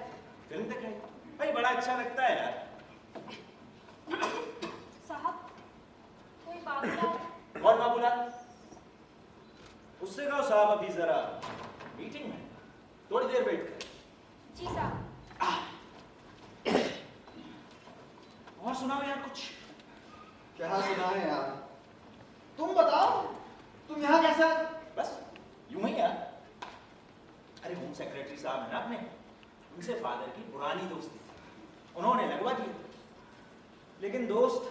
फिल्म दिखाई। भाई बड़ा अच्छा लगता है यार। साहब कोई बाबूलाल? कौन बाबूलाल? उससे कहो साहब अभी जरा मीटिंग में, थोड़ी देर वेट कर। जी साहब। और सुनाओ यार कुछ। क्या सुनाए यार, तुम बताओ, तुम यहाँ कैसा? बस यूं ही यार। अरे होम सेक्रेटरी साहब है ना अपने, उनसे फादर की पुरानी दोस्ती थी, उन्होंने लगवा दी। लेकिन दोस्त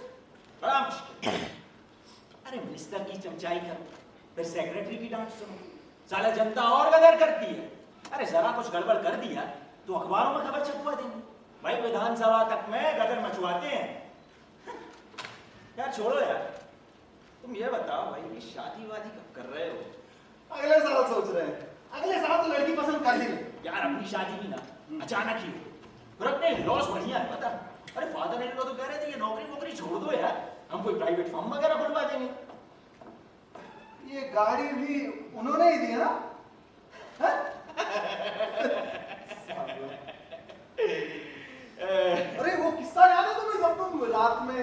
बड़ा मुश्किल। अरे मिनिस्टर की चमचाई करो, फिर सेक्रेटरी की डांट सुनो, साला जनता और गदर करती है। अरे जरा कुछ गड़बड़ कर दिया तो अखबारों में खबर छपवा देंगे। भाई विधानसभा तक में गदर मचवाते हैं। यार छोड़ो यार, तुम ये बताओ भाई कि शादी वादी कब कर रहे हो? अगले साल सोच रहे हैं। अगले साल तो लड़की पसंद कर ही नहीं। यार अपनी शादी भी ना अचानक ही हो, फिर अपने लॉस बढ़िया है पता। अरे फादर इन तो कह रहे थे ये नौकरी छोड़ दो यार, हम कोई प्राइवेट फर्म वगैरह खुलवा देंगे। ये गाड़ी भी उन्होंने ही दी है ना? अरे वो किस्सा याद है तुम्हें जब तुम रात में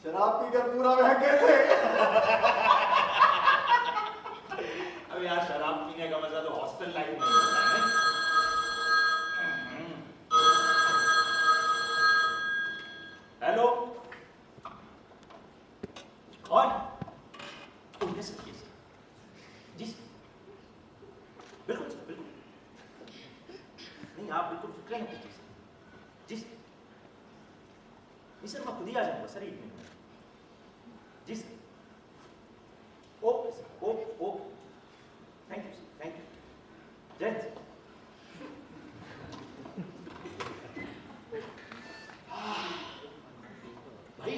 शराब पीकर पूरा बह गए थे? अब यार शराब पीने का मजा तो हॉस्टल लाइफ में होता है। हेलो, कौन? उनके सर जी सर, बिल्कुल सर, बिल्कुल नहीं, आप बिल्कुल फिक्र नहीं कीजिए सर। जी सर, नहीं सर मैं खुद ही आ जाऊंगा सर 1 मिनट में। जी sir, okay sir, okay, thank you sir, thank you, जय हिंद। भाई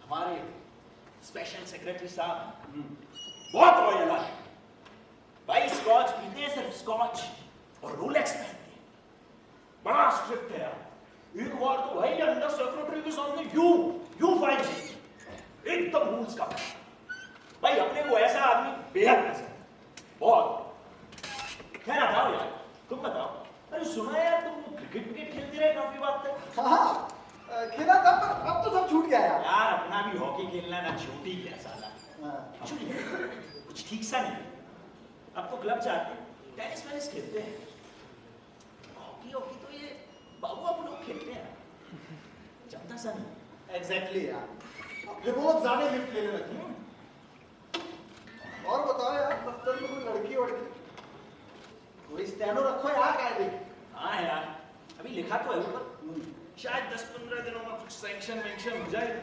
हमारे स्पेशल सेक्रेटरी साहब बहुत रॉयल है भाई। स्कॉच पीते हैं, सिर्फ स्कॉच, और रोलेक्स पहनते हैं। बड़ा स्ट्रिक्ट है यार। एक बार तो भाई अंडर सेक्रेटरी के सामने यू फाइल एकदम रूल्स का भाई। अपने को ऐसा आदमी बेहद पसंद है, बहुत। खैर बताओ यार, तुम बताओ। अरे सुना यार तुम क्रिकेट खेलते रहे काफी बात तक। हाँ खेला था, पर अब तो सब छूट गया यार। यार अपना भी हॉकी खेलना ना छूटी गया साला। कुछ ठीक सा नहीं। अब तो क्लब जाते हैं, टेनिस वेनिस खेलते हैं। हॉकी तो ये बाबू आप लोग खेलते हैं, जमता सा नहीं। एग्जैक्टली यार, फिर वो लोग ज्यादा लिफ्ट लेने लगे। और बताओ यार, दफ्तर में कोई लड़की वड़की, कोई स्टैंडो रखो यार कायदे। हाँ यार, अभी लिखा तो है ऊपर, शायद 10-15 दिनों में कुछ सैंक्शन वैंक्शन हो जाएगा,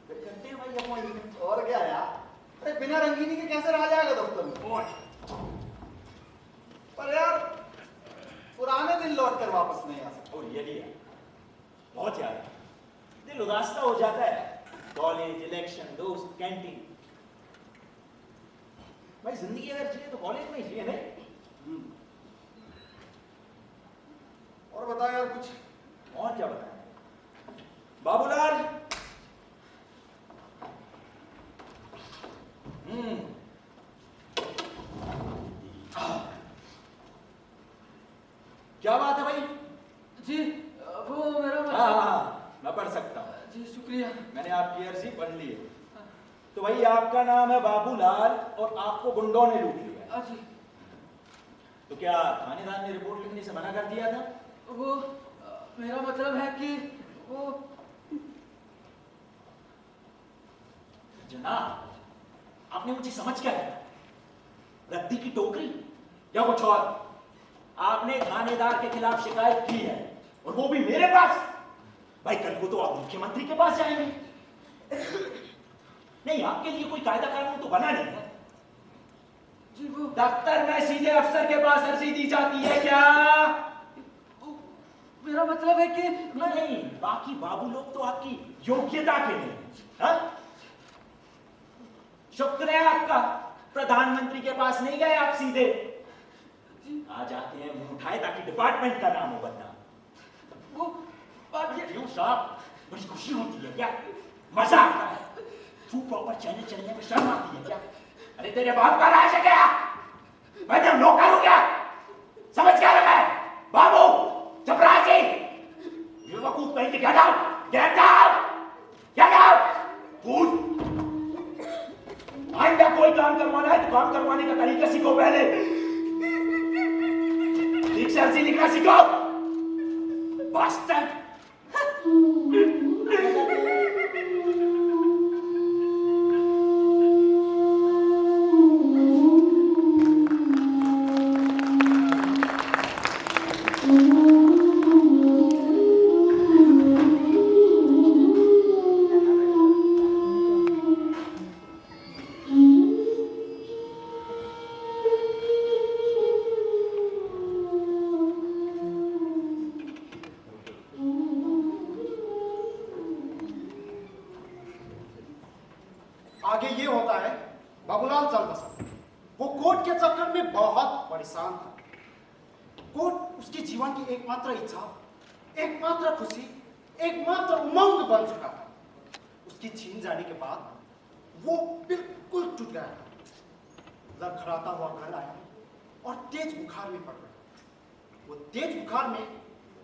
फिर करते हैं भाई अपॉइंटमेंट। और क्या यार, अरे बिना रंगीनी के कैसे रहा जाएगा दफ्तर में? पर यार पुराने दिन लौट कर वापस नहीं आ सकते। और ये यार बहुत यार दिल उदास सा हो जाता है। कॉलेज, इलेक्शन, दोस्त, कैंटीन। भाई जिंदगी अगर चाहिए तो कॉलेज में ही चाहिए नहीं। और बताओ यार कुछ। और क्या बताएं? बाबूलाल, क्या बात है भाई? जी वो मेरा हाँ, मैं पढ़ सकता हूँ। जी शुक्रिया। मैंने आपकी अर्जी पढ़ ली है। तो भाई आपका नाम है बाबूलाल और आपको गुंडों ने लूट लिया। जी। तो क्या थानेदार ने रिपोर्ट लिखने से मना कर दिया था? वो मेरा मतलब है कि वो जनाब, आपने मुझे समझ क्या लिया? रद्दी की टोकरी या कुछ और? आपने थानेदार के खिलाफ शिकायत की है और वो भी मेरे पास। भाई कल को तो आप मुख्यमंत्री के पास जाएंगे। नहीं, आपके लिए कोई कायदा कानून तो बना नहीं है। जी वो दफ्तर में सीधे अफसर के पास अर्जी दी जाती है क्या? मेरा मतलब है कि नहीं, बाकी बाबू लोग तो आपकी योग्यता के लिए, हाँ? शुक्र है आपका, प्रधानमंत्री के पास नहीं गए आप सीधे। आ जाते हैं मुंह उठाए ताकि डिपार्टमेंट का नाम हो बदनाम। वो बात ये क्यों साहब, बड़ी खुशी होती है क्या? मजा आता है? तू प्रॉपर चैनल चलने में शर्म आती है क्या? अरे तेरे बाप का राज है क्या? मैं तो नौकर हूं क्या? समझ क्या रखा है? बाबू, चपरासी, बेवकूफ कहीं के get out! Get out! Get out! कूद! आइंदा कोई काम करवाना है तो काम करवाने का तरीका सीखो पहले। ठीक से अर्जी लिखना सीखो। बास्टर्ड! आगे ये होता है, बाबूलाल चल बसा। वो कोर्ट के चक्कर में बहुत परेशान था। कोर्ट उसके जीवन की एकमात्र इच्छा, एकमात्र खुशी, एकमात्र उमंग बन चुका था। उसकी छीन जाने के बाद वो बिल्कुल टूट गया। लड़खड़ाता हुआ घर आया और तेज बुखार में पड़ गया। वो तेज बुखार में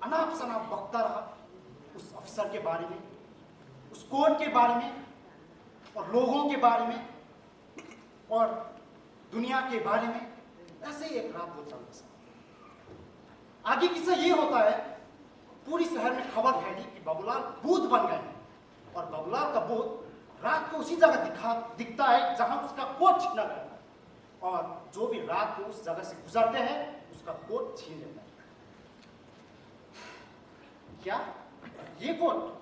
अनाप शनाप बकता रहा उस अफसर के बारे में, उस कोर्ट के बारे में और लोगों के बारे में और दुनिया के बारे में। ऐसे ही एक रात वो चल बसा। आगे किस्सा ये होता है, पूरी शहर में खबर फैली कि बाबूलाल भूत बन गए हैं और बाबूलाल का भूत रात को उसी जगह दिखता है जहां उसका कोट छीना गया था और जो भी रात को उस जगह से गुजरते हैं उसका कोट छीन लेता है। क्या ये कोट?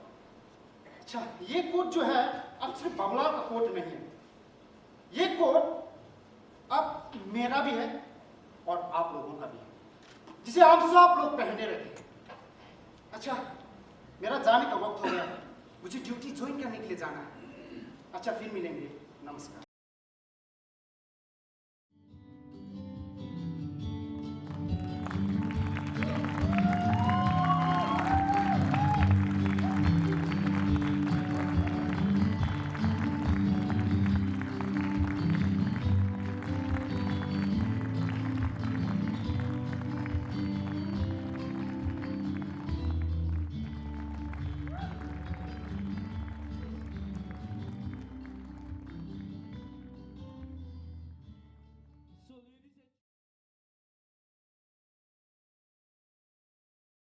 अच्छा, ये कोट जो है अब सिर्फ बाबूलाल का कोट नहीं है। ये कोट अब मेरा भी है और आप लोगों का भी है, जिसे हम सब लोग पहने रहते हैं। अच्छा, मेरा जाने का वक्त हो गया है, मुझे ड्यूटी ज्वाइन करने के लिए जाना है। अच्छा, फिर मिलेंगे, नमस्कार।